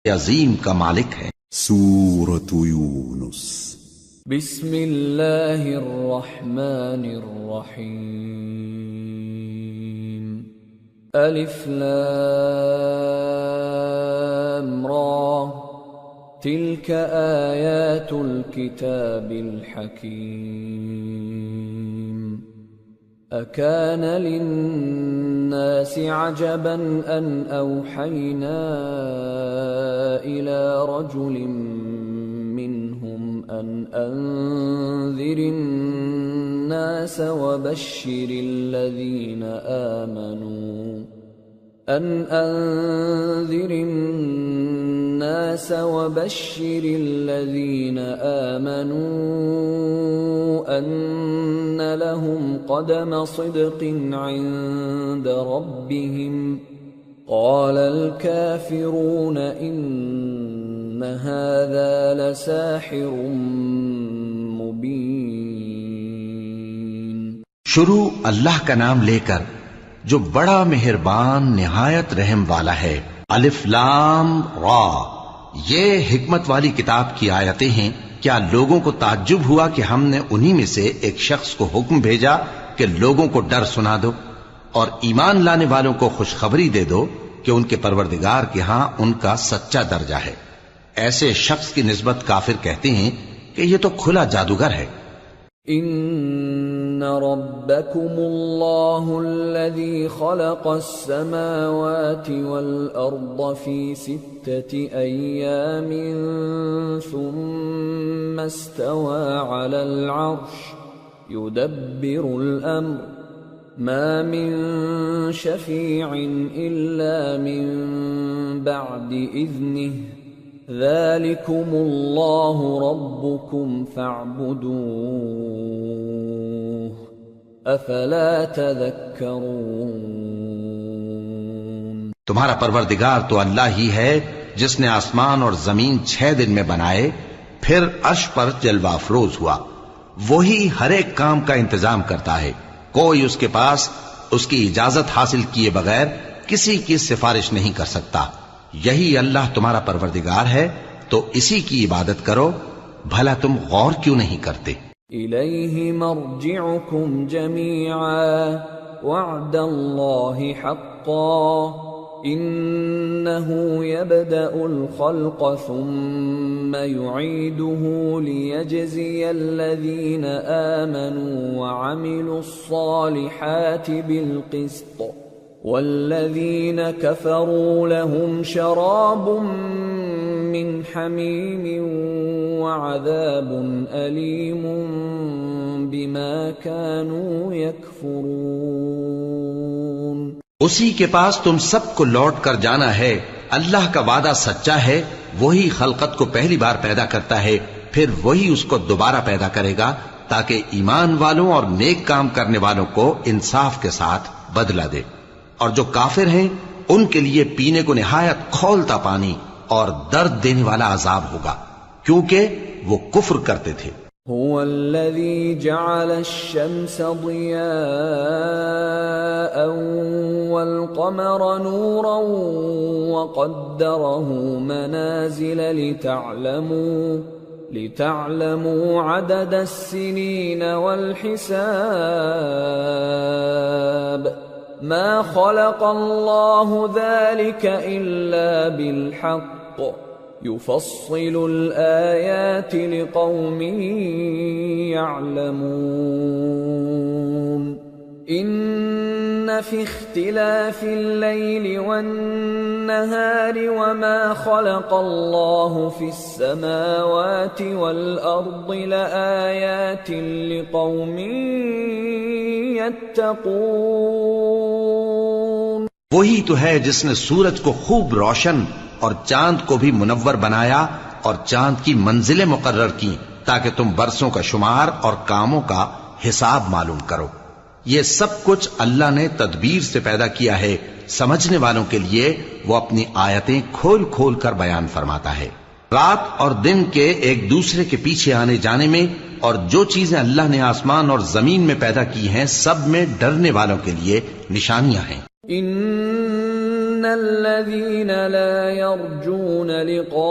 عظیم کا مالک ہے۔ سورۃ یونس۔ بسم اللہ الرحمن الرحیم۔ الف لام را تلک آیات الكتاب الحکیم۔ أكان للناس عجبا أن أوحينا إلى رجل منهم أن أنذر الناس وبشر الذين آمنوا أن لهم قدم صدق عند ربهم قال الكافرون إن هذا لساحر مبين۔ شروع اللہ کا نام لے کر جو بڑا مہربان نہایت رحم والا ہے۔ الف لام را، یہ حکمت والی کتاب کی آیتیں ہیں۔ کیا لوگوں کو تعجب ہوا کہ ہم نے انہی میں سے ایک شخص کو حکم بھیجا کہ لوگوں کو ڈر سنا دو اور ایمان لانے والوں کو خوشخبری دے دو کہ ان کے پروردگار کے ہاں ان کا سچا درجہ ہے۔ ایسے شخص کی نسبت کافر کہتے ہیں کہ یہ تو کھلا جادوگر ہے۔ ان ربکم اللہ الذی خلق السماوات والارض فی 6 ایام ثم استوى على العرش يدبر الامر ما من شفیع الا من بعد اذنه ذلكم اللہ ربکم فاعبدوه افلا تذکرون۔ تمہارا پروردگار تو اللہ ہی ہے جس نے آسمان اور زمین 6 دن میں بنائے، پھر عرش پر جلوہ افروز ہوا۔ وہی ہر ایک کام کا انتظام کرتا ہے، کوئی اس کے پاس اس کی اجازت حاصل کیے بغیر کسی کی سفارش نہیں کر سکتا۔ یہی اللہ تمہارا پروردگار ہے تو اسی کی عبادت کرو، بھلا تم غور کیوں نہیں کرتے؟ الیہ مرجعکم جمیعا وعد اللہ حقا انہ یبدأ الخلق ثم یعیدہ لیجزی الذین آمنوا وعملوا الصالحات بالقسط والذین کفروا لهم شراب من حمیم وعذاب علیم بما كانوا یکفرون۔ اسی کے پاس تم سب کو لوٹ کر جانا ہے۔ اللہ کا وعدہ سچا ہے، وہی خلقت کو پہلی بار پیدا کرتا ہے، پھر وہی اس کو دوبارہ پیدا کرے گا تاکہ ایمان والوں اور نیک کام کرنے والوں کو انصاف کے ساتھ بدلہ دے۔ اور جو کافر ہیں ان کے لیے پینے کو نہایت کھولتا پانی اور درد دینے والا عذاب ہوگا، کیونکہ وہ کفر کرتے تھے۔ هو الذي جعل الشمس ضياء والقمر نورا وقدره منازل لتعلموا عدد السنين والحساب ما خلق الله ذلك إلا بالحق يفصل الآيات لقوم يعلمون إن في اختلاف الليل والنهار وما خلق الله في السماوات والأرض لآيات لقوم يتقون۔ وہی تو ہے جس نے سورج کو خوب روشن اور چاند کو بھی منور بنایا اور چاند کی منزلیں مقرر کی تاکہ تم برسوں کا شمار اور کاموں کا حساب معلوم کرو۔ یہ سب کچھ اللہ نے تدبیر سے پیدا کیا ہے، سمجھنے والوں کے لیے وہ اپنی آیتیں کھول کھول کر بیان فرماتا ہے۔ رات اور دن کے ایک دوسرے کے پیچھے آنے جانے میں اور جو چیزیں اللہ نے آسمان اور زمین میں پیدا کی ہیں سب میں ڈرنے والوں کے لیے نشانیاں ہیں۔ ان الذين لا يرجون لقاءنا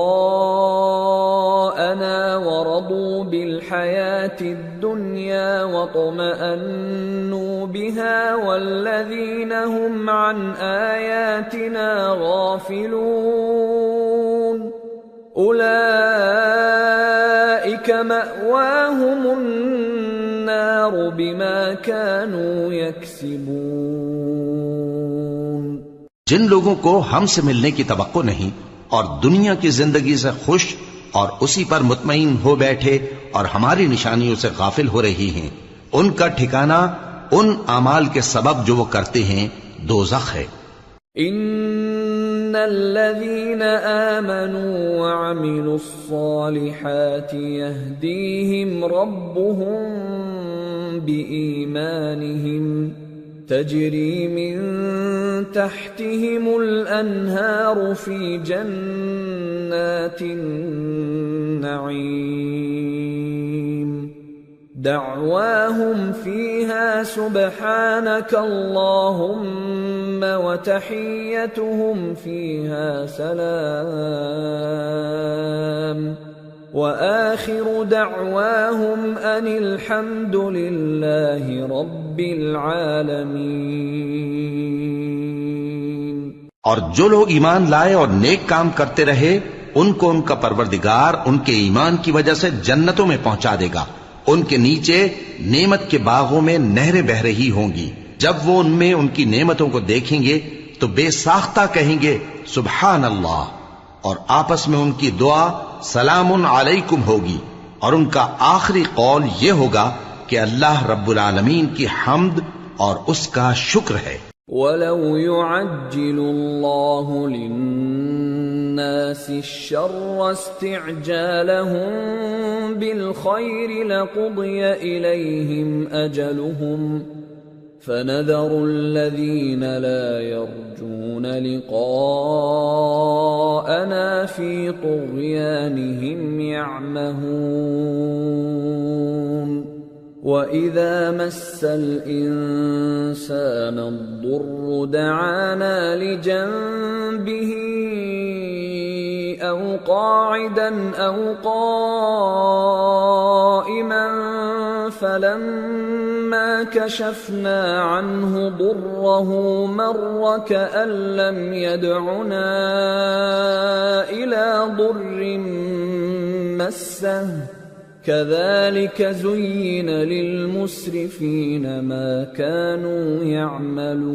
ورضوا بالحياة الدنيا واطمأنوا بها والذين هم عن آياتنا غافلون أولئك مأواهم النار بما كانوا يكسبون۔ جن لوگوں کو ہم سے ملنے کی توقع نہیں اور دنیا کی زندگی سے خوش اور اسی پر مطمئن ہو بیٹھے اور ہماری نشانیوں سے غافل ہو رہی ہیں، ان کا ٹھکانہ ان اعمال کے سبب جو وہ کرتے ہیں دوزخ ہے۔ ان الذين آمنوا وعملوا الصالحات يهديهم ربهم بإيمانهم تجري من تحتهم الأنهار في جنات النعيم دعواهم فيها سبحانك اللهم وتحيتهم فيها سلام وآخر دعواهم أن الحمد لله رب العالمين۔ اور جو لوگ ایمان لائے اور نیک کام کرتے رہے ان کو ان کا پروردگار ان کے ایمان کی وجہ سے جنتوں میں پہنچا دے گا، ان کے نیچے نعمت کے باغوں میں نہریں بہ رہی ہوں گی، جب وہ ان میں ان کی نعمتوں کو دیکھیں گے تو بے ساختہ کہیں گے سبحان اللہ، اور آپس میں ان کی دعا سلام علیکم ہوگی، اور ان کا آخری قول یہ ہوگا کہ اللہ رب العالمین کی حمد اور اس کا شکر ہے۔ وَلَوْ يُعَجِّلُ اللَّهُ لِلنَّاسِ الشَّرَّ اسْتِعْجَالَهُم بِالْخَيْرِ لَقُضِيَ إِلَيْهِمْ أَجَلُهُمْ فَنَذَرُ الَّذِينَ لَا يَرْجُونَ لِقَاءَنَا فِي طُغْيَانِهِمْ يَعْمَهُونَ وَإِذَا مَسَّ الْإِنسَانَ الضُّرُّ دَعَانَا لِجَنبِهِ أَوْ قَاعِدًا أَوْ قَائِمًا فَلَمَّا كَشَفْنَا عَنْهُ ضُرَّهُ مَرَّ كَأَن لَّمْ يَدْعُنَا إِلَى ضُرٍّ مَّسَّهُ كَذَلِكَ زُيِّنَ لِلْمُسْرِفِينَ مَا كَانُوا يَعْمَلُونَ۔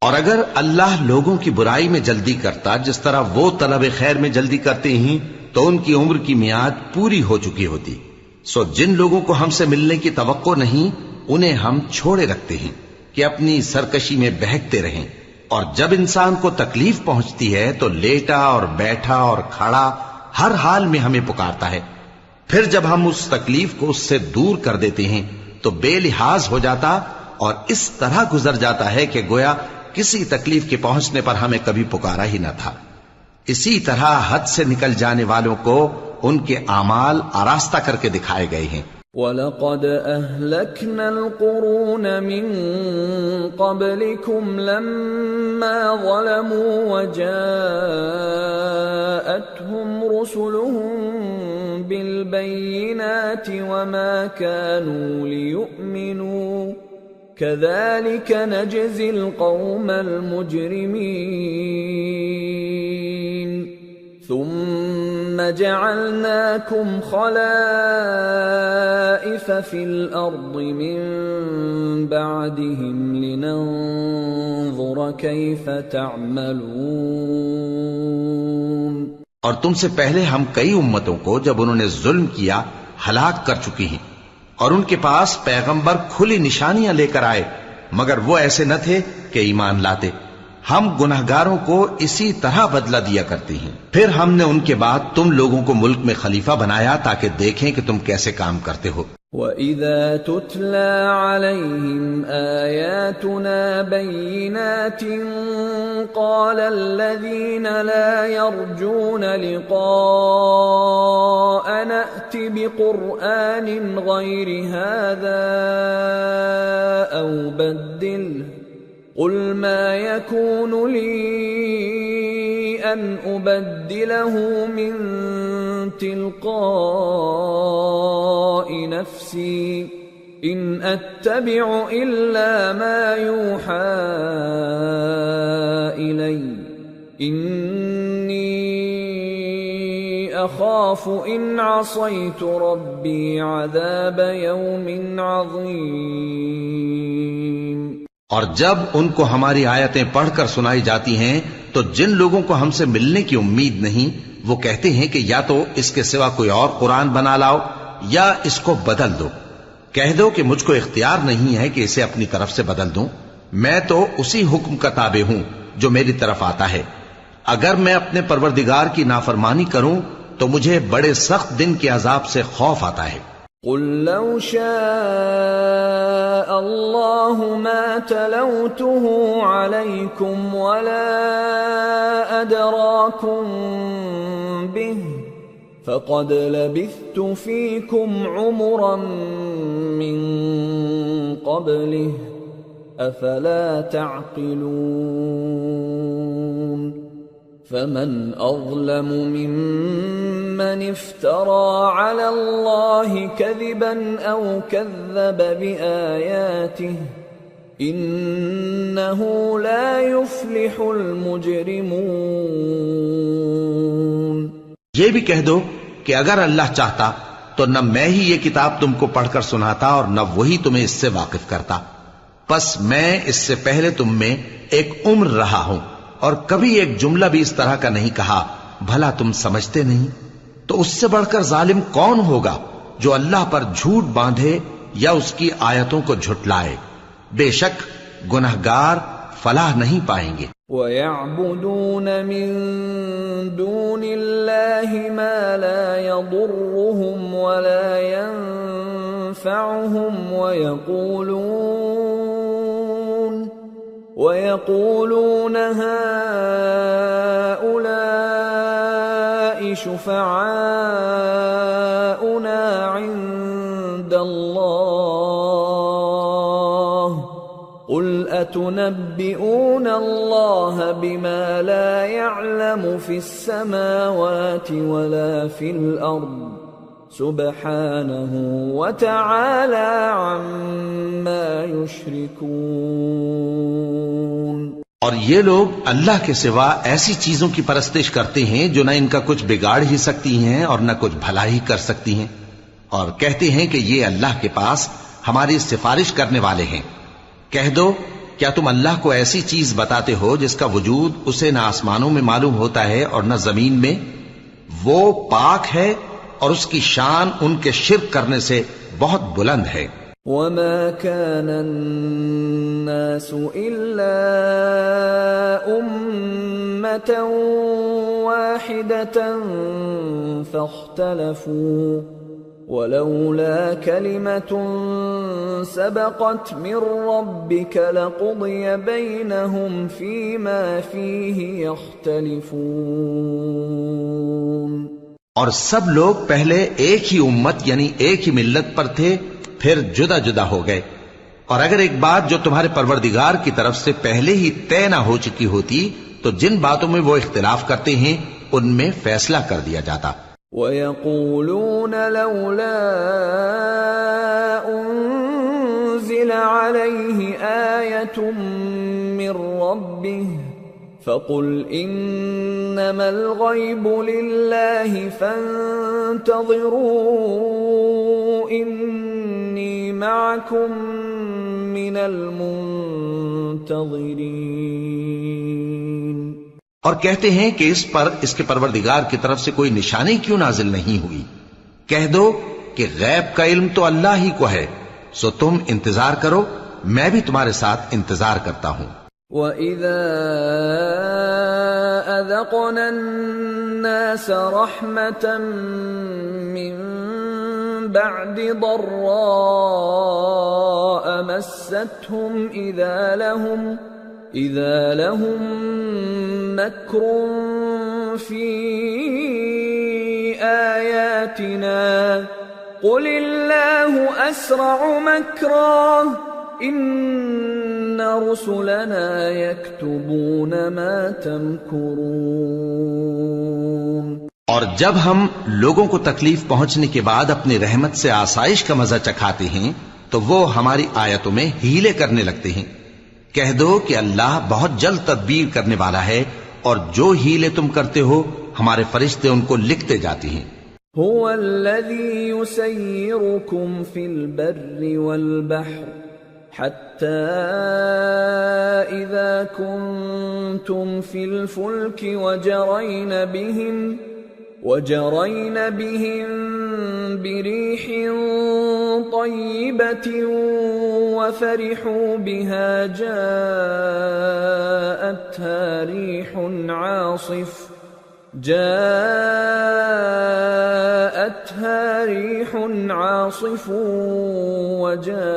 اور اگر اللہ لوگوں کی برائی میں جلدی کرتا جس طرح وہ طلب خیر میں جلدی کرتے ہیں تو ان کی عمر کی میعاد پوری ہو چکی ہوتی، سو جن لوگوں کو ہم سے ملنے کی توقع نہیں انہیں ہم چھوڑے رکھتے ہیں کہ اپنی سرکشی میں بہکتے رہیں، اور جب انسان کو تکلیف پہنچتی ہے تو لیٹا اور بیٹھا اور کھڑا ہر حال میں ہمیں پکارتا ہے، پھر جب ہم اس تکلیف کو اس سے دور کر دیتے ہیں تو بے لحاظ ہو جاتا اور اس طرح گزر جاتا ہے کہ گویا کسی تکلیف کے پہنچنے پر ہمیں کبھی پکارا ہی نہ تھا۔ اسی طرح حد سے نکل جانے والوں کو ان کے اعمال آراستہ کر کے دکھائے گئے ہیں۔ وَلَقَدْ أَهْلَكْنَا الْقُرُونَ مِنْ قَبْلِكُمْ لَمَّا ظَلَمُوا وَجَاءَتْهُمْ رُسُلُهُم بِالْبَيِّنَاتِ وَمَا كَانُوا لِيُؤْمِنُوا كَذَلِكَ نَجْزِي الْقَوْمَ الْمُجْرِمِينَ ثُمَّ جَعَلْنَاكُمْ خَلَائِفَ فِي الْأَرْضِ مِنْ بَعْدِهِمْ لِنَنْظُرَ كَيْفَ تَعْمَلُونَ۔ اور تم سے پہلے ہم کئی امتوں کو جب انہوں نے ظلم کیا ہلاک کر چکی ہیں، اور ان کے پاس پیغمبر کھلی نشانیاں لے کر آئے مگر وہ ایسے نہ تھے کہ ایمان لاتے۔ ہم گناہگاروں کو اسی طرح بدلہ دیا کرتے ہیں، پھر ہم نے ان کے بعد تم لوگوں کو ملک میں خلیفہ بنایا تاکہ دیکھیں کہ تم کیسے کام کرتے ہو۔ وَإِذَا تُتْلَى عَلَيْهِمْ آيَاتُنَا بَيِّنَاتٍ قَالَ الَّذِينَ لَا يَرْجُونَ لِقَاءَنَا ائْتِ بِقُرْآنٍ غَيْرِ هَذَا أَوْ بَدِّلْهُ قل ما يكون لي أن أبدله من تلقاء نفسي إن أتبع إلا ما يوحى إلي إني أخاف إن عصيت ربي عذاب يوم عظيم۔ اور جب ان کو ہماری آیتیں پڑھ کر سنائی جاتی ہیں تو جن لوگوں کو ہم سے ملنے کی امید نہیں وہ کہتے ہیں کہ یا تو اس کے سوا کوئی اور قرآن بنا لاؤ یا اس کو بدل دو۔ کہہ دو کہ مجھ کو اختیار نہیں ہے کہ اسے اپنی طرف سے بدل دوں، میں تو اسی حکم کا تابع ہوں جو میری طرف آتا ہے۔ اگر میں اپنے پروردگار کی نافرمانی کروں تو مجھے بڑے سخت دن کے عذاب سے خوف آتا ہے۔ قل لو شاء الله ما تلوته عليكم ولا أدراكم به فقد لبثت فيكم عمرا من قبله أفلا تعقلون فمن أظلم ممن افترى على الله كذبا أو كذب بآياته إنه لا يفلح المجرمون۔ یہ بھی کہہ دو کہ اگر اللہ چاہتا تو نہ میں ہی یہ کتاب تم کو پڑھ کر سناتا اور نہ وہی تمہیں اس سے واقف کرتا، پس میں اس سے پہلے تم میں ایک عمر رہا ہوں اور کبھی ایک جملہ بھی اس طرح کا نہیں کہا، بھلا تم سمجھتے نہیں؟ تو اس سے بڑھ کر ظالم کون ہوگا جو اللہ پر جھوٹ باندھے یا اس کی آیتوں کو جھٹلائے؟ بے شک گنہگار فلاح نہیں پائیں گے۔ وَيَعْبُدُونَ مِن دُونِ اللَّهِ مَا لَا يَضُرُّهُمْ وَلَا يَنفَعُهُمْ وَيَقُولُونَ هَؤُلَاءِ شُفَعَاؤُنَا عِندَ اللَّهِ قُلْ أَتُنَبِّئُونَ اللَّهَ بِمَا لَا يَعْلَمُ فِي السَّمَاوَاتِ وَلَا فِي الْأَرْضِ سُبْحَانَهُ وَتَعَالَى عَمَّا يُشْرِكُونَ۔ اور یہ لوگ اللہ کے سوا ایسی چیزوں کی پرستش کرتے ہیں جو نہ ان کا کچھ بگاڑ ہی سکتی ہیں اور نہ کچھ بھلائی کر سکتی ہیں، اور کہتے ہیں کہ یہ اللہ کے پاس ہماری سفارش کرنے والے ہیں۔ کہہ دو کیا تم اللہ کو ایسی چیز بتاتے ہو جس کا وجود اسے نہ آسمانوں میں معلوم ہوتا ہے اور نہ زمین میں؟ وہ پاک ہے اور اس کی شان ان کے شرک کرنے سے بہت بلند ہے۔ وَمَا كَانَ النَّاسُ إِلَّا أُمَّةً وَاحِدَةً فَاخْتَلَفُوا وَلَوْلَا كَلِمَةٌ سَبَقَتْ مِنْ رَبِّكَ لَقُضِيَ بَيْنَهُمْ فِيمَا فِيهِ يَخْتَلِفُونَ۔ اور سب لوگ پہلے ایک ہی امت یعنی ایک ہی ملت پر تھے، پھر جدا جدا ہو گئے، اور اگر ایک بات جو تمہارے پروردگار کی طرف سے پہلے ہی طے نہ ہو چکی ہوتی تو جن باتوں میں وہ اختلاف کرتے ہیں ان میں فیصلہ کر دیا جاتا۔ وَيَقُولُونَ لَوْلَا أُنزِلَ عَلَيْهِ آيَةٌ مِّن رَّبِّهِ فَقُلْ إِنَّمَا الْغَيْبُ لِلَّهِ فَانتَظِرُوا إِنِّي مَعَكُمْ مِنَ الْمُنتَظِرِينَ۔ اور کہتے ہیں کہ اس پر اس کے پروردگار کی طرف سے کوئی نشانی کیوں نازل نہیں ہوئی؟ کہہ دو کہ غیب کا علم تو اللہ ہی کو ہے، سو تم انتظار کرو، میں بھی تمہارے ساتھ انتظار کرتا ہوں۔ وَإِذَا أَذَقْنَا النَّاسَ رَحْمَةً مِّن بَعْدِ ضَرَّاءَ مَسَّتْهُمْ إِذَا لَهُم مَّكْرٌ فِي آيَاتِنَا قُلِ اللَّهُ أَسْرَعُ مَكْرًا إِنَّ رسلنا يكتبون ما تمكرون. اور جب ہم لوگوں کو تکلیف پہنچنے کے بعد اپنی رحمت سے آسائش کا مزہ چکھاتے ہیں تو وہ ہماری آیتوں میں ہیلے کرنے لگتے ہیں. کہہ دو کہ اللہ بہت جلد تدبیر کرنے والا ہے، اور جو ہیلے تم کرتے ہو ہمارے فرشتے ان کو لکھتے جاتے ہیں. هو الذي يسيركم في البر والبحر حتى إذا كنتم في الفلك وجرين بهم بريح طيبة وفرحوا بها جاءتها ريح عاصف وجاءهم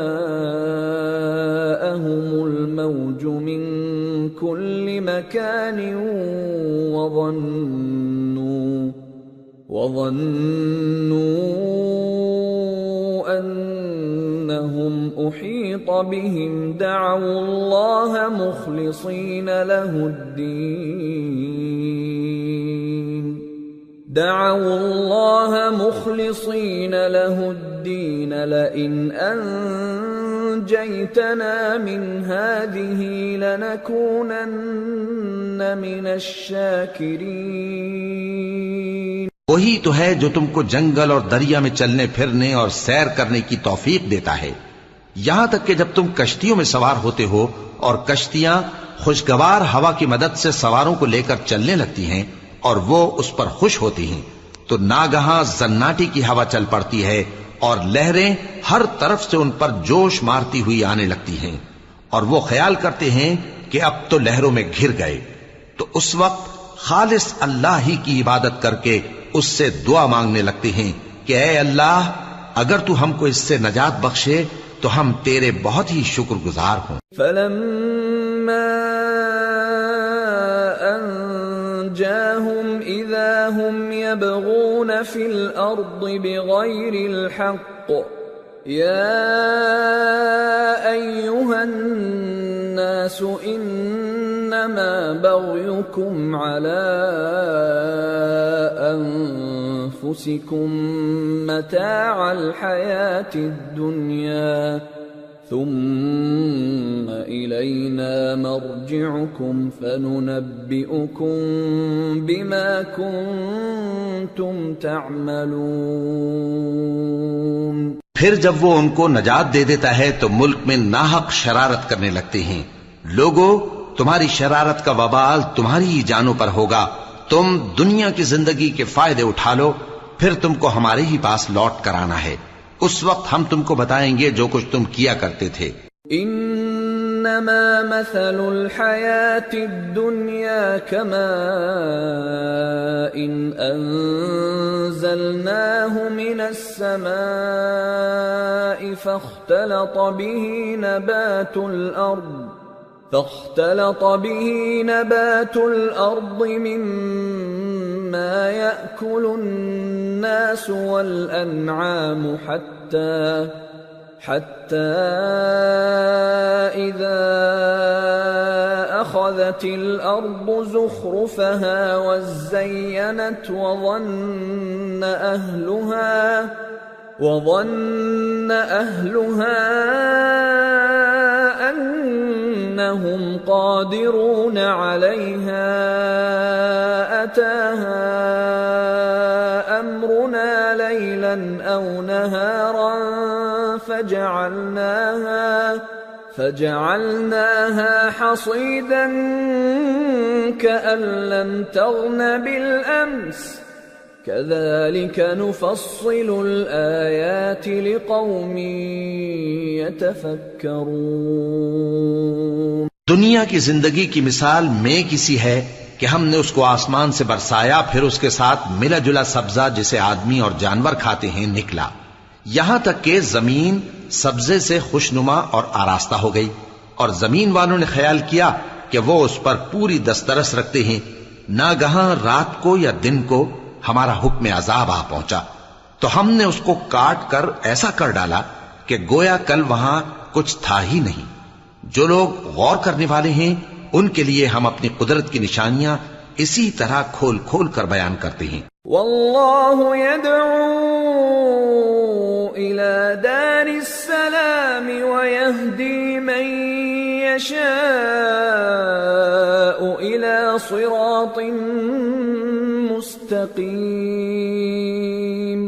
الموج من كل مكان وظنوا أنهم أحيط بهم دعوا الله مخلصين له الدين لئن أنجيتنا من هذه لنكونن من الشاكرين. وہی تو ہے جو تم کو جنگل اور دریا میں چلنے پھرنے اور سیر کرنے کی توفیق دیتا ہے، یہاں تک کہ جب تم کشتیوں میں سوار ہوتے ہو اور کشتیاں خوشگوار ہوا کی مدد سے سواروں کو لے کر چلنے لگتی ہیں اور وہ اس پر خوش ہوتی ہیں، تو ناگہاں زناٹی کی ہوا چل پڑتی ہے اور لہریں ہر طرف سے ان پر جوش مارتی ہوئی آنے لگتی ہیں، اور وہ خیال کرتے ہیں کہ اب تو لہروں میں گھر گئے. تو اس وقت خالص اللہ ہی کی عبادت کر کے اس سے دعا مانگنے لگتے ہیں کہ اے اللہ، اگر تو ہم کو اس سے نجات بخشے تو ہم تیرے بہت ہی شکر گزار ہوں. فلما أنجاهم إذا هم يبغون في الأرض بغير الحق يا أيها الناس إنما بغيكم على أنفسكم متاع الحياة الدنيا ثم إلينا مرجعكم فننبئكم بما كنتم تعملون. پھر جب وہ ان کو نجات دے دیتا ہے تو ملک میں ناحق شرارت کرنے لگتے ہیں. لوگو، تمہاری شرارت کا وبال تمہاری ہی جانوں پر ہوگا. تم دنیا کی زندگی کے فائدے اٹھا لو، پھر تم کو ہمارے ہی پاس لوٹ کر آنا ہے. اس وقت ہم تم کو بتائیں گے جو کچھ تم کیا کرتے تھے. انما مثل الحیات الدنیا كماء انزلناه من السماء فاختلط به نبات الأرض مما يأكل الناس والأنعام حتى إذا أخذت الأرض زخرفها وزينت وظن أهلها أنهم قادرون عليها أتاها أمرنا ليلا أو نهارا فجعلناها حصيدا كأن لم تغن بالأمس كذلك نفصل الآيات لقوم يتفكرون. دنیا کی زندگی کی مثال میں کسی ہے کہ ہم نے اس کو آسمان سے برسایا، پھر اس کے ساتھ ملا جلا سبزہ جسے آدمی اور جانور کھاتے ہیں نکلا، یہاں تک کہ زمین سبزے سے خوشنما اور آراستہ ہو گئی، اور زمین والوں نے خیال کیا کہ وہ اس پر پوری دسترس رکھتے ہیں. ناگہاں رات کو یا دن کو ہمارا حکم عذاب آ پہنچا تو ہم نے اس کو کاٹ کر ایسا کر ڈالا کہ گویا کل وہاں کچھ تھا ہی نہیں. جو لوگ غور کرنے والے ہیں ان کے لیے ہم اپنی قدرت کی نشانیاں اسی طرح کھول کھول کر بیان کرتے ہیں. واللہ یدعو الى دار السلام ویہدی من یشاء الى صراط مستقیم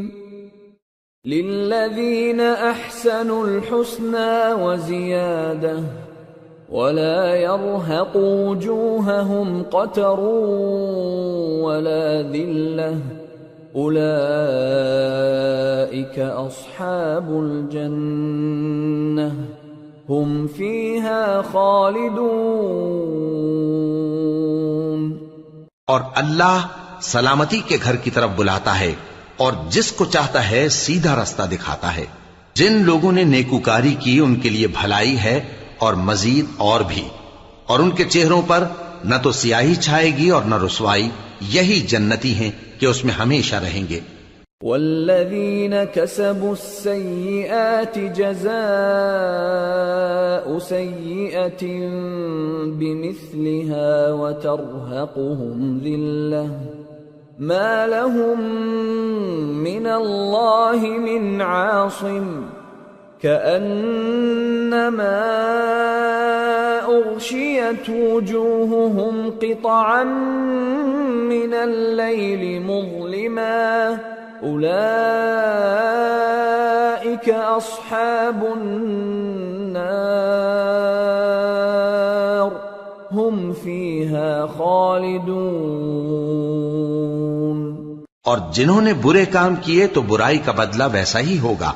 للذین احسنوا الحسنى وزیادہ ولا يرهق وجوههم قتر ولا ذلة أولئك أصحاب الجنة هم فيها خالدون. اور اللہ سلامتی کے گھر کی طرف بلاتا ہے اور جس کو چاہتا ہے سیدھا راستہ دکھاتا ہے. جن لوگوں نے نیکوکاری کی ان کے لیے بھلائی ہے اور مزید اور بھی، اور ان کے چہروں پر نہ تو سیاہی چھائے گی اور نہ رسوائی. یہی جنتی ہیں کہ اس میں ہمیشہ رہیں گے. والذین کسبوا السیئات جزاء سیئۃ بمثلها وترهقهم ذلة ما لهم من اللہ من عاصم كأنما أغشيت وجوههم قطعا من الليل مظلما أولئك أصحاب النار هم فيها خالدون. اور جنہوں نے برے کام کیے تو برائی کا بدلہ ویسا ہی ہوگا،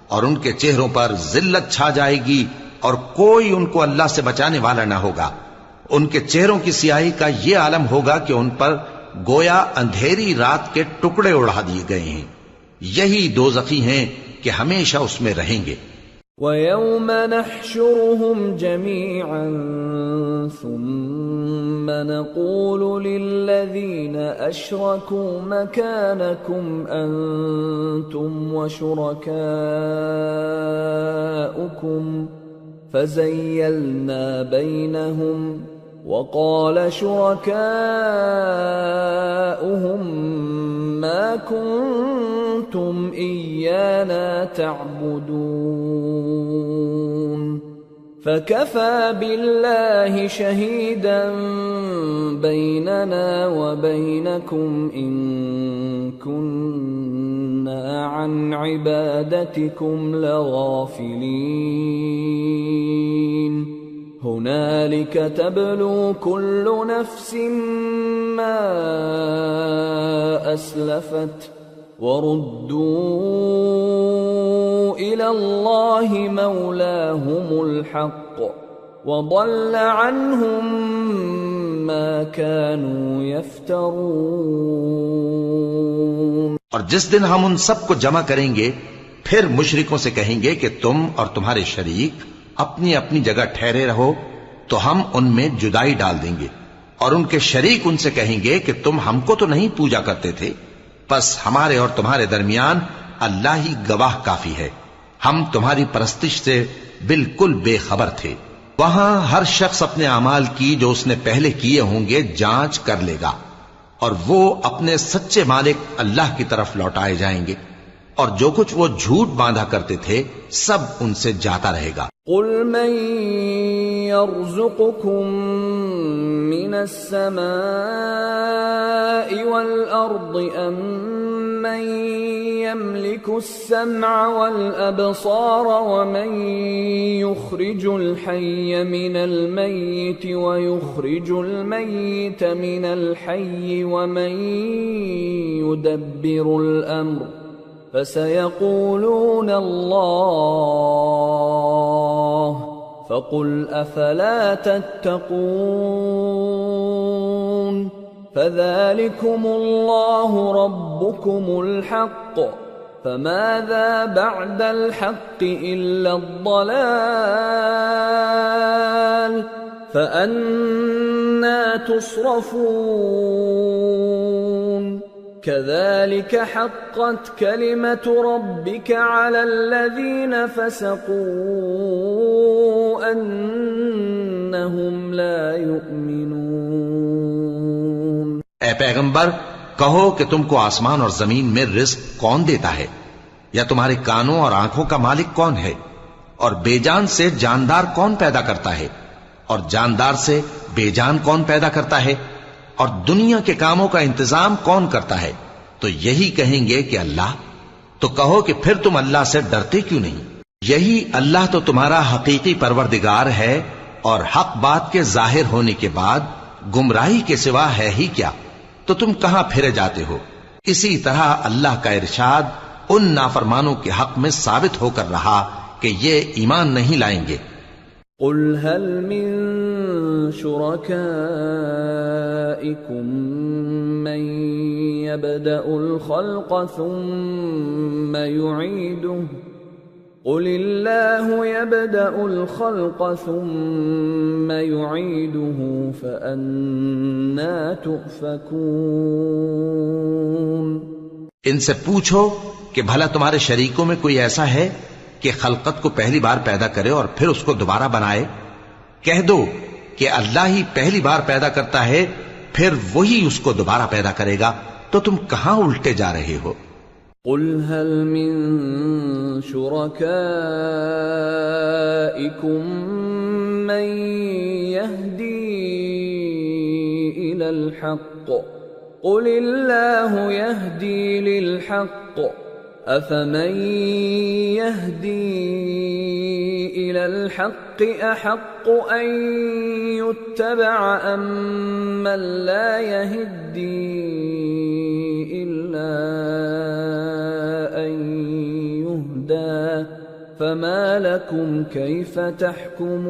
اور ان کے چہروں پر ذلت چھا جائے گی اور کوئی ان کو اللہ سے بچانے والا نہ ہوگا. ان کے چہروں کی سیاہی کا یہ عالم ہوگا کہ ان پر گویا اندھیری رات کے ٹکڑے اڑا دیے گئے ہیں. یہی دوزخی ہیں کہ ہمیشہ اس میں رہیں گے. وَيَوْمَ نَحْشُرُهُمْ جَمِيعًا ثُمَّ نَقُولُ لِلَّذِينَ أَشْرَكُوا مَكَانَكُمْ أَنْتُمْ وَشُرَكَاؤُكُمْ فَزَيَّلْنَا بَيْنَهُمْ وَقَالَ شُرَكَاؤُهُمْ مَا كُنْتُمْ إِيَّانَا تَعْبُدُونَ فَكَفَى بِاللَّهِ شَهِيدًا بَيْنَنَا وَبَيْنَكُمْ إِن كُنَّا عَنْ عِبَادَتِكُمْ لَغَافِلِينَ هُنَالِكَ تَبْلُو كُلُّ نَفْسٍ مَا أَسْلَفَتْ وَرُدُّوا إِلَى اللَّهِ مَوْلَاهُمُ الْحَقِّ وَضَلَّ عَنْهُمْ مَا كَانُوا يَفْتَرُونَ. اور جس دن ہم ان سب کو جمع کریں گے پھر مشرکوں سے کہیں گے کہ تم اور تمہارے شریک اپنی اپنی جگہ ٹھہرے رہو تو ہم ان میں جدائی ڈال دیں گے. اور ان کے شریک ان سے کہیں گے کہ تم ہم کو تو نہیں پوجا کرتے تھے، بس ہمارے اور تمہارے درمیان اللہ ہی گواہ کافی ہے، ہم تمہاری پرستش سے بالکل بے خبر تھے. وہاں ہر شخص اپنے اعمال کی جو اس نے پہلے کیے ہوں گے جانچ کر لے گا، اور وہ اپنے سچے مالک اللہ کی طرف لوٹائے جائیں گے، اور جو کچھ وہ جھوٹ باندھا کرتے تھے سب ان سے جاتا رہے گا. قل من يرزقكم من السماء والأرض أم من يملك السمع والأبصار ومن يخرج الحي من الميت ويخرج الميت من الحي ومن يدبر الأمر فسيقولون الله فقل أفلا تتقون فذلكم الله ربكم الحق فماذا بعد الحق إلا الضلال فأنى تصرفون كذلك حقت كلمة ربك على الذين فسقوا أنهم لا يؤمنون۔ اے پیغمبر کہو کہ تم کو آسمان اور زمین میں رزق کون دیتا ہے، یا تمہارے کانوں اور آنکھوں کا مالک کون ہے، اور بے جان سے جاندار کون پیدا کرتا ہے، اور جاندار سے بے جان کون پیدا کرتا ہے، اور دنیا کے کاموں کا انتظام کون کرتا ہے؟ تو یہی کہیں گے کہ اللہ۔ تو کہو کہ پھر تم اللہ سے ڈرتے کیوں نہیں؟ یہی اللہ تو تمہارا حقیقی پروردگار ہے، اور حق بات کے ظاہر ہونے کے بعد گمراہی کے سوا ہے ہی کیا؟ تو تم کہاں پھرے جاتے ہو؟ اسی طرح اللہ کا ارشاد ان نافرمانوں کے حق میں ثابت ہو کر رہا کہ یہ ایمان نہیں لائیں گے۔ قل هل من شركائكم من يبدأ الخلق ثم يعيده قل الله يبدأ الخلق ثم يعيده فأنى تؤفكون۔ ان سے پوچھو کہ بھلا تمہارے شریکوں میں کوئی ایسا ہے کہ خلقت کو پہلی بار پیدا کرے اور پھر اس کو دوبارہ بنائے؟ کہہ دو کہ اللہ ہی پہلی بار پیدا کرتا ہے، پھر وہی اس کو دوبارہ پیدا کرے گا، تو تم کہاں الٹے جا رہے ہو؟ قل هل من شركائكم من يهدي إلى الحق قل الله يهدي للحق أفمن يهدي إلى الحق أحق أن يتبع أم من لا يهدي إلا أن يهدى فما لكم كيف تحكمون۔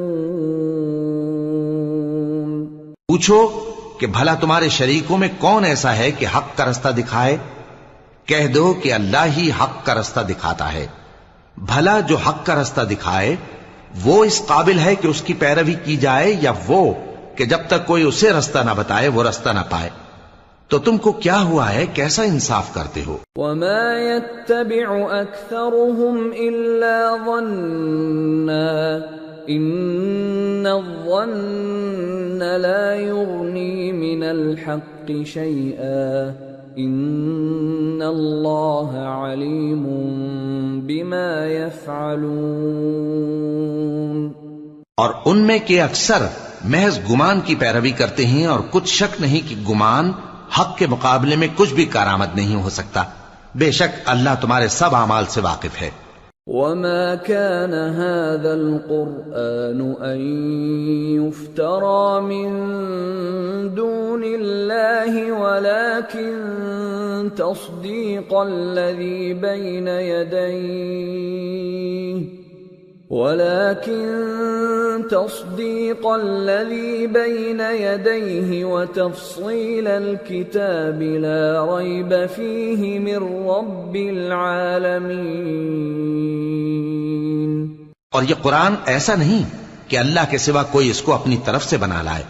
پوچھو کہ بھلا تمہارے شریکوں میں کون ایسا ہے کہ حق کا رستہ دکھائے؟ کہہ دو کہ اللہ ہی حق کا رستہ دکھاتا ہے۔ بھلا جو حق کا رستہ دکھائے وہ اس قابل ہے کہ اس کی پیروی کی جائے، یا وہ کہ جب تک کوئی اسے رستہ نہ بتائے وہ رستہ نہ پائے؟ تو تم کو کیا ہوا ہے، کیسا انصاف کرتے ہو؟ وما يتبع أكثرهم إلا ظنا إن الظن لا يغني من الحق شيئا ان اللہ علیم بما يفعلون۔ اور ان میں کے اکثر محض گمان کی پیروی کرتے ہیں، اور کچھ شک نہیں کہ گمان حق کے مقابلے میں کچھ بھی کارآمد نہیں ہو سکتا۔ بے شک اللہ تمہارے سب اعمال سے واقف ہے۔ وما كان هذا القرآن أن يفترى من دون الله ولكن تصديق الذي بين يديه وتفصيل الكتاب لا ريب فيه من رب العالمين۔ اور یہ قرآن ایسا نہیں کہ اللہ کے سوا کوئی اس کو اپنی طرف سے بنا لائے۔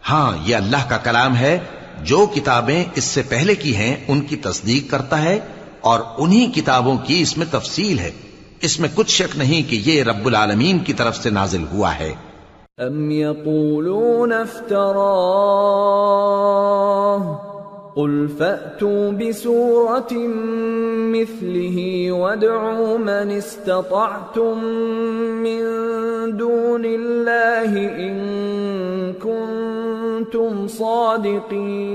ہاں، یہ اللہ کا کلام ہے، جو کتابیں اس سے پہلے کی ہیں ان کی تصدیق کرتا ہے، اور انہی کتابوں کی اس میں تفصیل ہے۔ اس میں کچھ شک نہیں کہ یہ رب العالمین کی طرف سے نازل ہوا ہے۔ ام یقولون افتراہ قل فأتوا بسورة مثله وادعوا من استطعتم من دون الله إن كنتم صادقين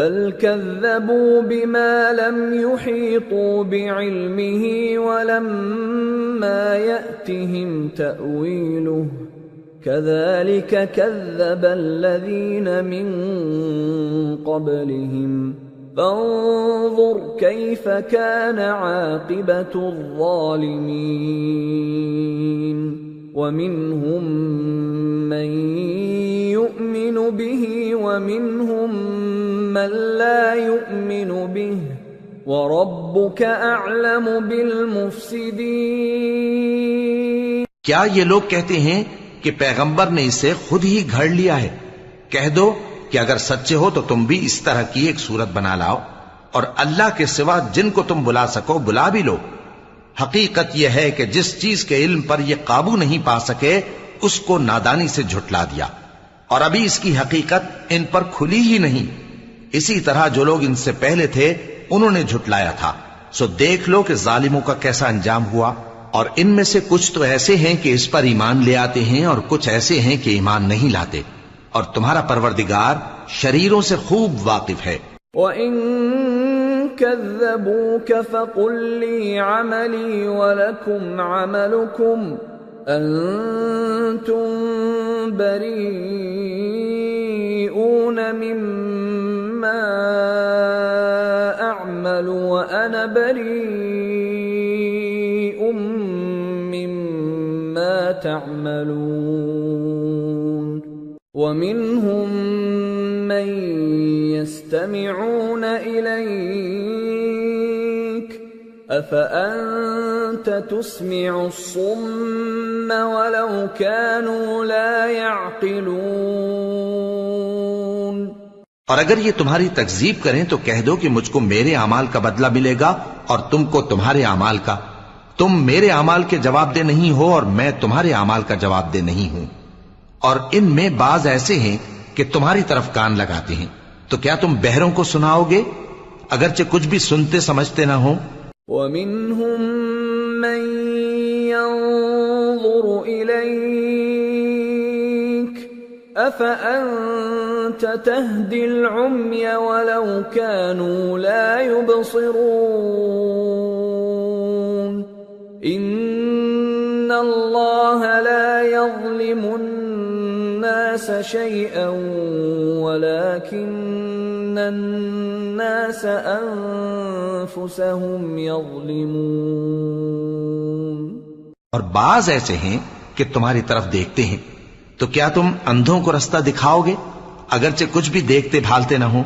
بل كذبوا بما لم يحيطوا بعلمه ولما يأتهم تأويله كذلك كذب الذين من قبلهم فانظر كيف كان عاقبة الظالمين ومنهم من يؤمن به ومنهم من لا يؤمن به وَرَبُّكَ أَعْلَمُ بِالْمُفْسِدِينَ۔ کیا یہ لوگ کہتے ہیں کہ پیغمبر نے اسے خود ہی گھڑ لیا ہے؟ کہہ دو کہ اگر سچے ہو تو تم بھی اس طرح کی ایک صورت بنا لاؤ، اور اللہ کے سوا جن کو تم بلا سکو بلا بھی لو، حقیقت یہ ہے کہ جس چیز کے علم پر یہ قابو نہیں پا سکے اس کو نادانی سے جھٹلا دیا، اور ابھی اس کی حقیقت ان پر کھلی ہی نہیں۔ اسی طرح جو لوگ ان سے پہلے تھے انہوں نے جھٹلایا تھا، سو دیکھ لو کہ ظالموں کا کیسا انجام ہوا۔ اور ان میں سے کچھ تو ایسے ہیں کہ اس پر ایمان لے آتے ہیں، اور کچھ ایسے ہیں کہ ایمان نہیں لاتے، اور تمہارا پروردگار شریروں سے خوب واقف ہے۔ وَإِن كَذَّبُوكَ فَقُل لِّي عَمَلِي وَلَكُمْ عَمَلُكُمْ أَنتُم بَرِيئُونَ مِمَّا أَعْمَلُ وَأَنَا بَرِيءٌ مِّمَّا تَعْمَلُونَ وَمِنْهُم مَّن يَسْتَمِعُونَ إِلَيْكَ أَفَأَنْتَ تُسْمِعُ الصُّمَّ وَلَوْ كَانُوا لَا يَعْقِلُونَ۔ اور اگر یہ تمہاری تکذیب کریں تو کہہ دو کہ مجھ کو میرے اعمال کا بدلہ ملے گا اور تم کو تمہارے اعمال کا۔ تم میرے اعمال کے جواب دہ نہیں ہو اور میں تمہارے اعمال کا جواب دہ نہیں ہوں۔ اور ان میں بعض ایسے ہیں کہ تمہاری طرف کان لگاتے ہیں، تو کیا تم بہروں کو سناؤ گے اگرچہ کچھ بھی سنتے سمجھتے نہ ہوں؟ وَمِنْهُمْ مَنْ يَنظُرُ إِلَيْكَ أَفَأَنْتَ تَهْدِي الْعُمْيَ وَلَوْ كَانُوا لَا يُبْصِرُونَ إِنَّ اللَّهَ لَا يَظْلِمُ النَّاسَ شَيْئًا وَلَكِنَّ النَّاسَ أَنفُسَهُمْ يَظْلِمُونَ۔ اور بعض ایسے ہیں کہ تمہاری طرف دیکھتے ہیں، تو کیا تم اندھوں کو رستہ دکھاؤ گے اگرچہ کچھ بھی دیکھتے بھالتے نہ ہوں؟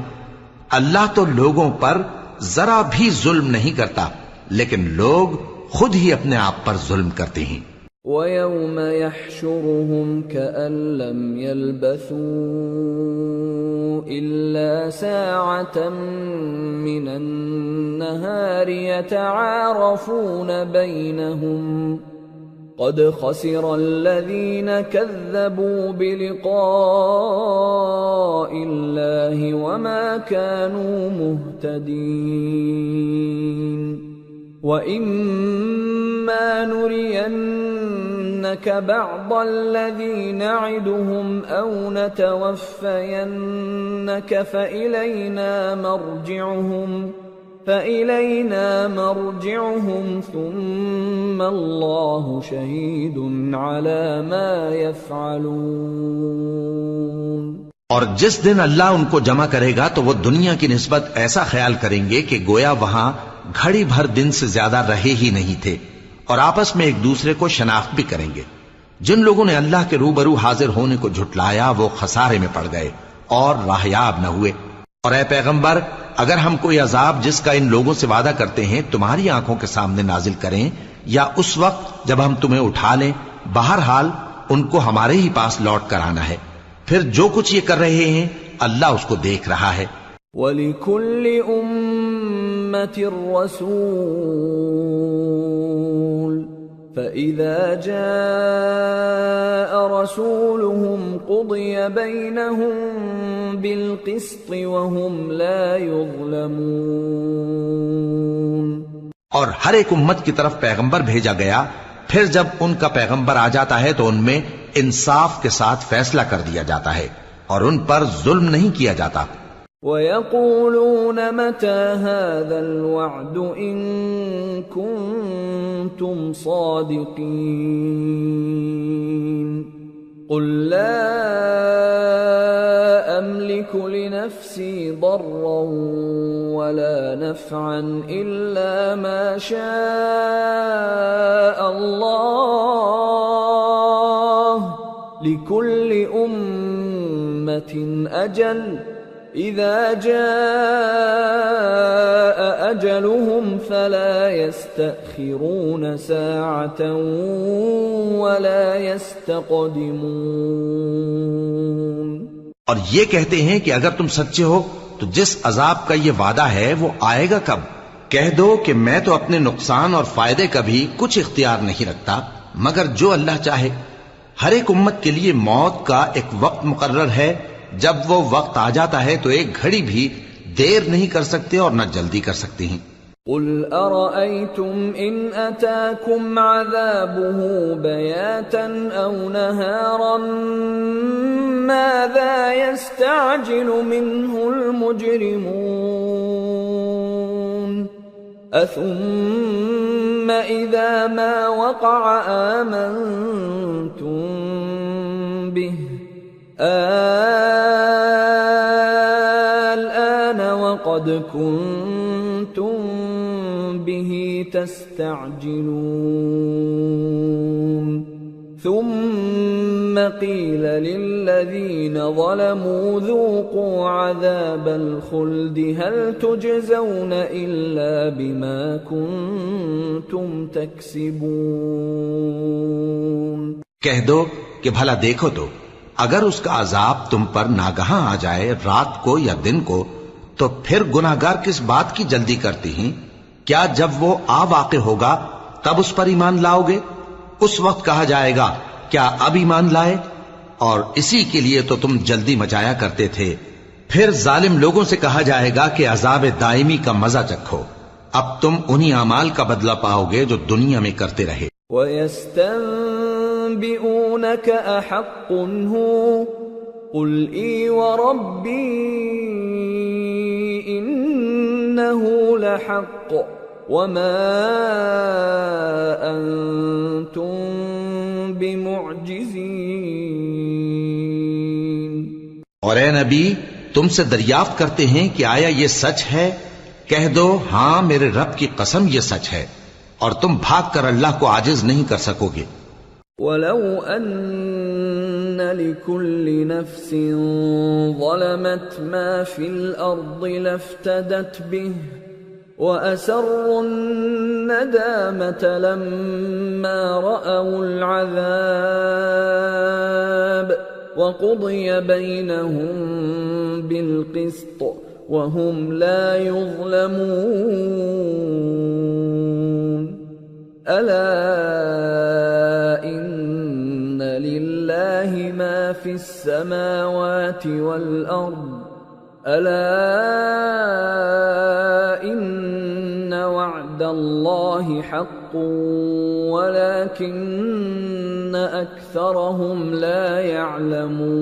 اللہ تو لوگوں پر ذرا بھی ظلم نہیں کرتا، لیکن لوگ خود ہی اپنے آپ پر ظلم کرتے ہیں۔ وَيَوْمَ يَحْشُرُهُمْ كَأَن لَّمْ يَلْبَثُوا إِلَّا سَاعَةً مِّنَ النَّهَارِ يَتَعَارَفُونَ بَيْنَهُمْ قَدْ خَسِرَ الَّذِينَ كَذَّبُوا بِلِقَاءِ اللَّهِ وَمَا كَانُوا مُهْتَدِينَ وَإِمَّا نُرِيَنَّكَ بَعْضَ الَّذِي نَعِدُهُمْ أَوْ نَتَوَفَّيَنَّكَ فَإِلَيْنَا مَرْجِعُهُمْ ثُمَّ اللَّهُ شَهِيدٌ عَلَى مَا يَفْعَلُونَ۔ اور جس دن اللہ ان کو جمع کرے گا تو وہ دنیا کی نسبت ایسا خیال کریں گے کہ گویا وہاں گھڑی بھر دن سے زیادہ رہے ہی نہیں تھے، اور آپس میں ایک دوسرے کو شناخت بھی کریں گے۔ جن لوگوں نے اللہ کے روبرو حاضر ہونے کو جھٹلایا وہ خسارے میں پڑ گئے اور راہیاب نہ ہوئے۔ اور اے پیغمبر، اگر ہم کوئی عذاب جس کا ان لوگوں سے وعدہ کرتے ہیں تمہاری آنکھوں کے سامنے نازل کریں یا اس وقت جب ہم تمہیں اٹھا لیں، بہرحال ان کو ہمارے ہی پاس لوٹ کر آنا ہے۔ پھر جو کچھ یہ کر رہے ہیں اللہ اس کو دیکھ رہا ہے۔ وَلِكُلِّ أُمَّةٍ رَسُولٌ فَإِذَا جَاءَ رَسُولُهُمْ قُضِيَ بَيْنَهُم بِالْقِسْطِ وَهُمْ لَا يُظْلَمُونَ۔ اور ہر ایک امت کی طرف پیغمبر بھیجا گیا، پھر جب ان کا پیغمبر آ جاتا ہے تو ان میں انصاف کے ساتھ فیصلہ کر دیا جاتا ہے اور ان پر ظلم نہیں کیا جاتا۔ وَيَقُولُونَ مَتَى هَذَا الْوَعْدُ إِن كُنتُمْ صَادِقِينَ قُل لَّا أَمْلِكُ لِنَفْسِي ضَرًّا وَلَا نَفْعًا إِلَّا مَا شَاءَ اللَّهُ لِكُلِّ أُمَّةٍ أَجَلٌ إِذَا جَاءَ أَجَلُهُمْ فَلَا يَسْتَأْخِرُونَ سَاعَةً وَلَا يَسْتَقْدِمُونَ۔ اور یہ کہتے ہیں کہ اگر تم سچے ہو تو جس عذاب کا یہ وعدہ ہے وہ آئے گا کب؟ کہہ دو کہ میں تو اپنے نقصان اور فائدے کا بھی کچھ اختیار نہیں رکھتا مگر جو اللہ چاہے. ہر ایک امت کے لیے موت کا ایک وقت مقرر ہے. جب وہ وقت آ جاتا ہے تو ایک گھڑی بھی دیر نہیں کر سکتے اور نہ جلدی کر سکتے ہیں. قل أرأيتم إن أتاكم عذابه بياتا أو نهارا ماذا يستعجل منه المجرمون أثم إذا ما وقع آمنتم به الآن وقد كنتم به تستعجلون ثم قيل للذين ظلموا ذوقوا عذاب الخلد هل تجزون إلا بما كنتم تكسبون. کہہ دو کہ بھلا دیکھو تو اگر اس کا عذاب تم پر ناگہاں آ جائے رات کو یا دن کو تو پھر گناہگار کس بات کی جلدی کرتی ہیں؟ کیا جب وہ آ واقع ہوگا تب اس پر ایمان لاؤ گے؟ اس وقت کہا جائے گا کیا اب ایمان لائے؟ اور اسی کے لیے تو تم جلدی مچایا کرتے تھے. پھر ظالم لوگوں سے کہا جائے گا کہ عذاب دائمی کا مزہ چکھو. اب تم انہی اعمال کا بدلہ پاؤ گے جو دنیا میں کرتے رہے. وَيَسْتَنبِئُونَكَ أَحَقٌّ هُوَ قُلْ إِي وَرَبِّي إِنَّهُ لَحَقٌّ وَمَا أَنْتُمْ بِمُعْجِزِينَ. اور اے نبی تم سے دریافت کرتے ہیں کہ آیا یہ سچ ہے؟ کہہ دو ہاں میرے رب کی قسم یہ سچ ہے اور تم بھاگ کر اللہ کو عاجز نہیں کر سکو گے. وَلَوْ أَنَّ لِكُلِّ نَفْسٍ ظَلَمَتْ مَا فِي الْأَرْضِ لَافْتَدَتْ بِهِ وَأَسَرُّوا النَّدَامَةَ لَمَّا رَأَوُا الْعَذَابَ وَقُضِيَ بَيْنَهُم بِالْقِسْطِ وَهُمْ لَا يُظْلَمُونَ. أَلَا إِنَّ لِلَّهِ مَا فِي السَّمَاوَاتِ وَالْأَرْضِ أَلَا إِنَّ وَعْدَ اللَّهِ حَقٌّ وَلَكِنَّ أَكْثَرَهُمْ لَا يَعْلَمُونَ.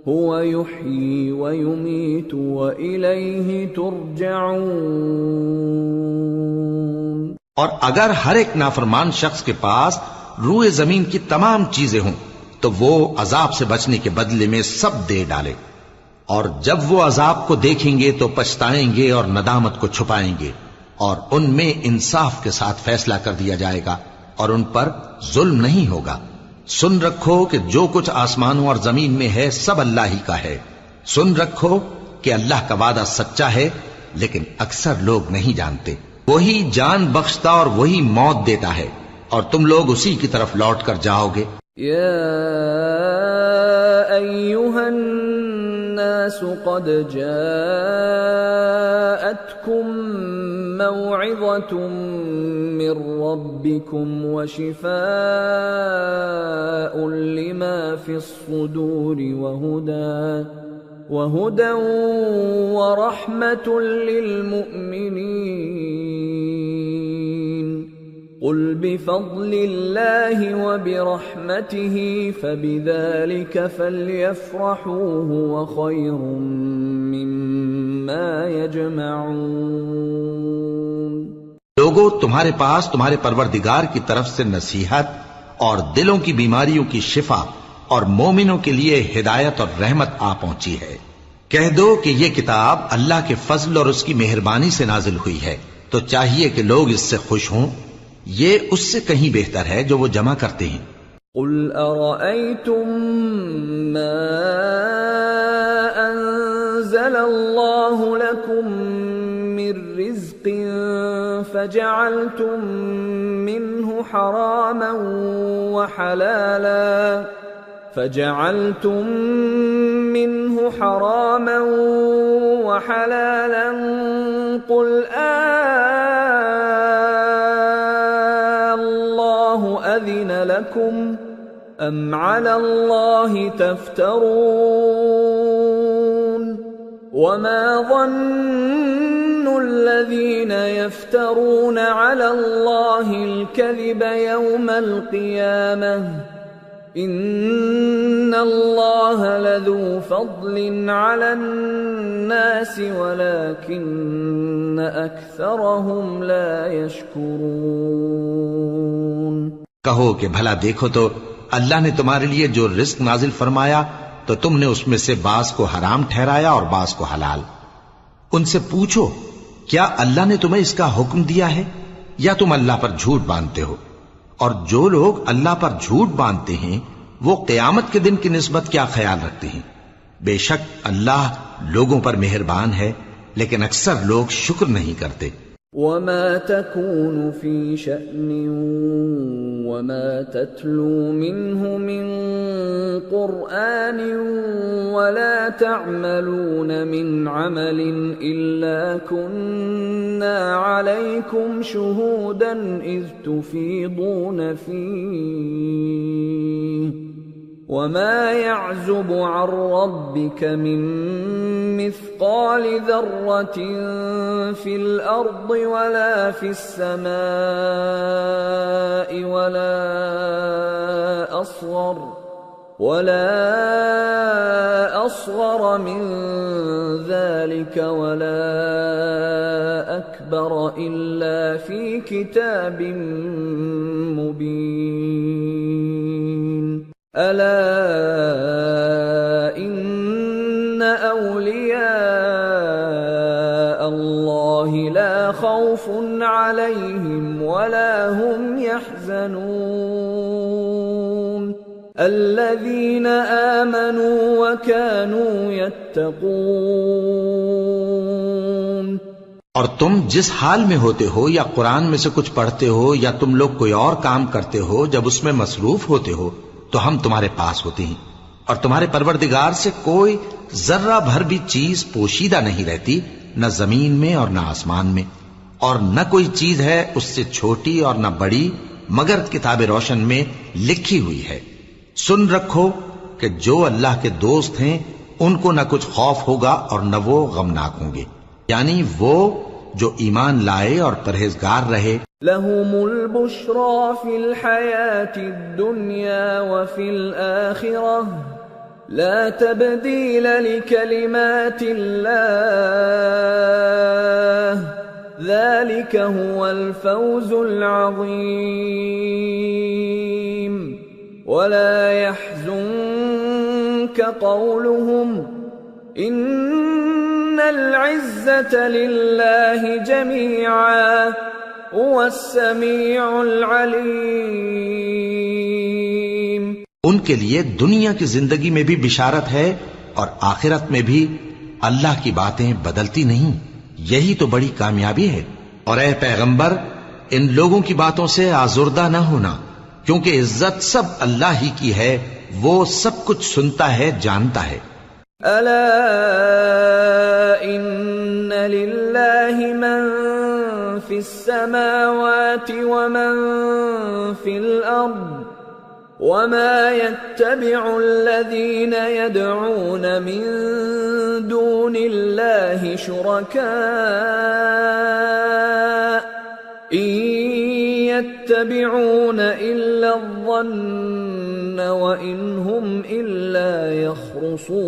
هُوَ يُحْيِي وَيُمِيتُ وَإِلَيْهِ تُرْجَعُونَ. اور اگر ہر ایک نافرمان شخص کے پاس روئے زمین کی تمام چیزیں ہوں تو وہ عذاب سے بچنے کے بدلے میں سب دے ڈالے اور جب وہ عذاب کو دیکھیں گے تو پچھتائیں گے اور ندامت کو چھپائیں گے اور ان میں انصاف کے ساتھ فیصلہ کر دیا جائے گا اور ان پر ظلم نہیں ہوگا. سن رکھو کہ جو کچھ آسمانوں اور زمین میں ہے سب اللہ ہی کا ہے. سن رکھو کہ اللہ کا وعدہ سچا ہے لیکن اکثر لوگ نہیں جانتے. وہی جان بخشتا اور وہی موت دیتا ہے اور تم لوگ اسی کی طرف لوٹ کر جاؤ گے. یا ایھا الناس قد جاءتکم موعظة من ربکم وشفاء لما فی الصدور وهدى ورحمة للمؤمنين. قل بفضل الله وبرحمته فبذلك فليفرحوا هو خير مما يجمعون. لوگو تمہارے پاس تمہارے پروردگار کی طرف سے نصیحت اور دلوں کی بیماریوں کی شفا اور مومنوں کے لیے ہدایت اور رحمت آ پہنچی ہے. کہہ دو کہ یہ کتاب اللہ کے فضل اور اس کی مہربانی سے نازل ہوئی ہے تو چاہیے کہ لوگ اس سے خوش ہوں. یہ اس سے کہیں بہتر ہے جو وہ جمع کرتے ہیں. قل ارأيتم ما انزل الله لكم من رزق فجعلتم منه حراما وحلالا قل الله أذن لكم أم على الله تفترون وما ظن الذين يفترون على الله الكذب يوم القيامة إن الله لذو فضل على الناس ولكن أكثرهم لا يشكرون۔ کہو کہ بھلا دیکھو تو اللہ نے تمہارے لیے جو رزق نازل فرمایا تو تم نے اس میں سے بعض کو حرام ٹھہرایا اور بعض کو حلال۔ ان سے پوچھو کیا اللہ نے تمہیں اس کا حکم دیا ہے یا تم اللہ پر جھوٹ باندھتے ہو؟ اور جو لوگ اللہ پر جھوٹ باندھتے ہیں وہ قیامت کے دن کی نسبت کیا خیال رکھتے ہیں؟ بے شک اللہ لوگوں پر مہربان ہے لیکن اکثر لوگ شکر نہیں کرتے۔ وما تكون في شأن وما تتلو منه من قرآن ولا تعملون من عمل إلا كنا عليكم شهودا إذ تفيضون فيه وما يعزب عن ربك من مثقال ذرة في الأرض ولا في السماء ولا أصغر من ذلك ولا أكبر إلا في كتاب مبين ألا إن أولياء الله لا خوف عليهم ولا هم يحزنون الذين آمنوا وكانوا يتقون۔ اور تم جس حال میں ہوتے ہو یا قرآن میں سے کچھ پڑھتے ہو یا تم لوگ کوئی اور کام کرتے ہو جب اس میں مصروف ہوتے ہو تو ہم تمہارے پاس ہوتے ہیں، اور تمہارے پروردگار سے کوئی ذرہ بھر بھی چیز پوشیدہ نہیں رہتی، نہ زمین میں اور نہ آسمان میں، اور نہ کوئی چیز ہے اس سے چھوٹی اور نہ بڑی مگر کتاب روشن میں لکھی ہوئی ہے۔ سن رکھو کہ جو اللہ کے دوست ہیں ان کو نہ کچھ خوف ہوگا اور نہ وہ غمناک ہوں گے، یعنی وہ جو ایمان لائے اور پرہیزگار رہے۔ لهم البشرى في الحياة الدنيا وفي الآخرة لا تبديل لكلمات الله ذلك هو الفوز العظيم ولا يحزنك قولهم إن العزة لله جميعا هو السميع العليم۔ ان کے لیے دنیا کی زندگی میں بھی بشارت ہے اور آخرت میں بھی اللہ کی باتیں بدلتی نہیں، یہی تو بڑی کامیابی ہے۔ اور اے پیغمبر ان لوگوں کی باتوں سے آزردہ نہ ہونا، کیونکہ عزت سب اللہ ہی کی ہے، وہ سب کچھ سنتا ہے، جانتا ہے۔ ألا إن لله من في السماوات ومن في الأرض وما يتبع الذين يدعون من دون الله شركاء إن يتبعون إلا الظن وإن هم إلا يخرصون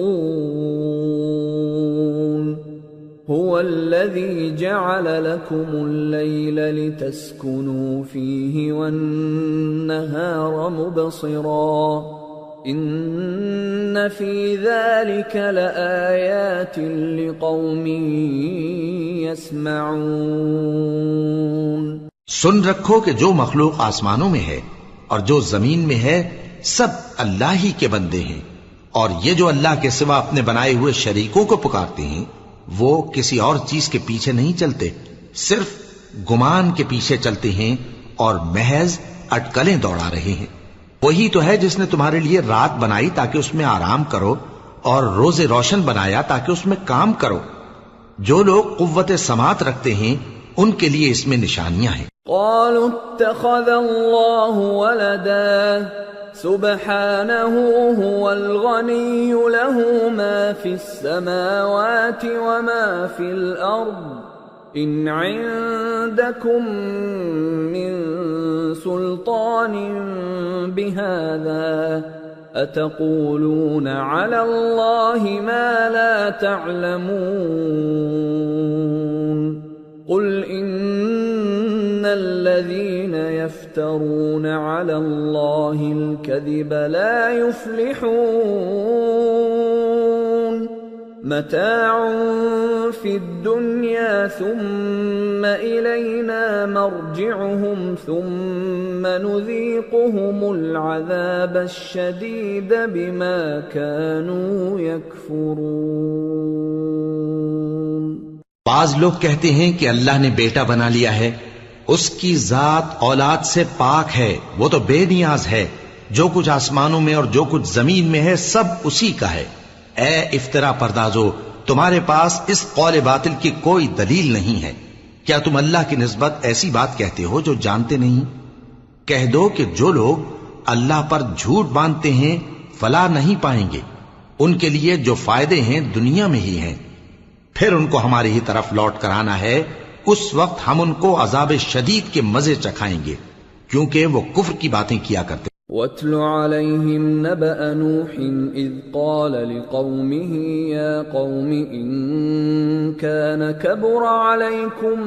هو الذي جعل لكم الليل لتسكنوا فيه والنهار مبصرا إن في ذلك لآيات لقوم يسمعون۔ سن رکھو کہ جو مخلوق آسمانوں میں ہے اور جو زمین میں ہے سب اللہ ہی کے بندے ہیں، اور یہ جو اللہ کے سوا اپنے بنائے ہوئے شریکوں کو پکارتے ہیں وہ کسی اور چیز کے پیچھے نہیں چلتے، صرف گمان کے پیچھے چلتے ہیں اور محض اٹکلیں دوڑا رہے ہیں۔ وہی تو ہے جس نے تمہارے لیے رات بنائی تاکہ اس میں آرام کرو اور روز روشن بنایا تاکہ اس میں کام کرو، جو لوگ قوت سماعت رکھتے ہیں ان کے لیے اس میں نشانیاں ہیں۔ قالوا اتخذ الله ولدا سبحانه هو الغني له ما في السماوات وما في الأرض إن عندكم من سلطان بهذا أتقولون على الله ما لا تعلمون قل إن الذين يفترون على الله الكذب لا يفلحون متاع في الدنيا ثم إلينا مرجعهم ثم نذيقهم العذاب الشديد بما كانوا يكفرون۔ بعض لوگ کہتے ہیں کہ اللہ نے بیٹا بنا لیا ہے، اس کی ذات اولاد سے پاک ہے، وہ تو بے نیاز ہے، جو کچھ آسمانوں میں اور جو کچھ زمین میں ہے سب اسی کا ہے۔ اے افترا پردازو، تمہارے پاس اس قول باطل کی کوئی دلیل نہیں ہے، کیا تم اللہ کی نسبت ایسی بات کہتے ہو جو جانتے نہیں؟ کہہ دو کہ جو لوگ اللہ پر جھوٹ باندھتے ہیں فلاح نہیں پائیں گے، ان کے لیے جو فائدے ہیں دنیا میں ہی ہیں، پھر ان کو ہماری ہی طرف لوٹ کر آنا ہے، اس وقت ہم ان کو عذاب شدید کے مزے چکھائیں گے کیونکہ وہ کفر کی باتیں کیا کرتے۔ وَاتْلُ عَلَيْهِمْ نَبَأَ نُوحٍ إِذْ قَالَ لِقَوْمِهِ يَا قَوْمِ إِن كَانَ كَبُرَ عَلَيْكُمْ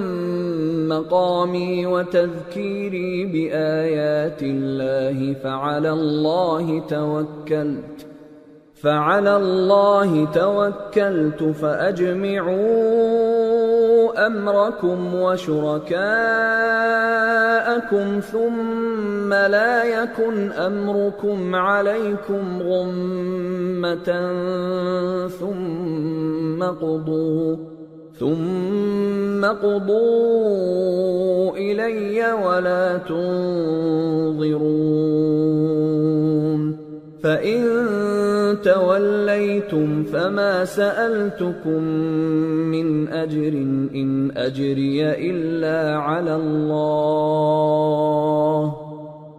مَقَامِي وَتَذْكِيرِي بِآيَاتِ اللَّهِ فعلى الله توكلت فأجمعوا أمركم وشركاءكم ثم لا يكن أمركم عليكم غمة ثم قضوا إلي ولا تنظرون فإن توليتم فما سألتكم من أجر إن أجري إلا على الله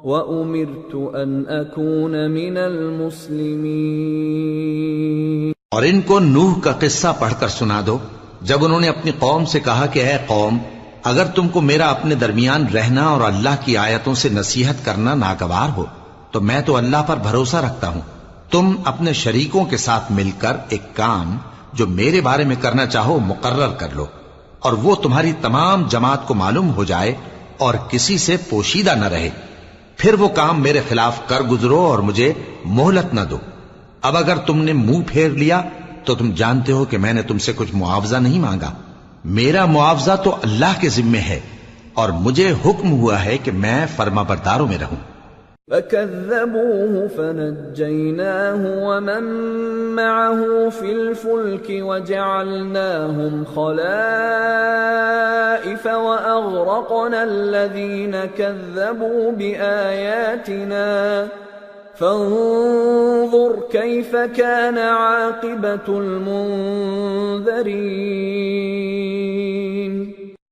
وأمرت أن أكون من المسلمين۔ اور ان کو نوح کا قصہ پڑھ کر سنا دو جب انہوں نے اپنی قوم سے کہا کہ اے قوم، اگر تم کو میرا اپنے درمیان رہنا اور اللہ کی آیتوں سے نصیحت کرنا ناگوار ہو تو میں تو اللہ پر بھروسہ رکھتا ہوں، تم اپنے شریکوں کے ساتھ مل کر ایک کام جو میرے بارے میں کرنا چاہو مقرر کر لو، اور وہ تمہاری تمام جماعت کو معلوم ہو جائے اور کسی سے پوشیدہ نہ رہے، پھر وہ کام میرے خلاف کر گزرو اور مجھے مہلت نہ دو۔ اب اگر تم نے منہ پھیر لیا تو تم جانتے ہو کہ میں نے تم سے کچھ معاوضہ نہیں مانگا، میرا معاوضہ تو اللہ کے ذمے ہے اور مجھے حکم ہوا ہے کہ میں فرما برداروں میں رہوں۔ فَكَذَّبُوهُ فَنَجَّيْنَاهُ وَمَن مَّعَهُ فِي الْفُلْكِ وَجَعَلْنَاهُمْ خَلَائِفَ وَأَغْرَقْنَا الَّذِينَ كَذَّبُوا بِآيَاتِنَا فَانظُرْ كَيْفَ كَانَ عَاقِبَةُ الْمُنذَرِينَ۔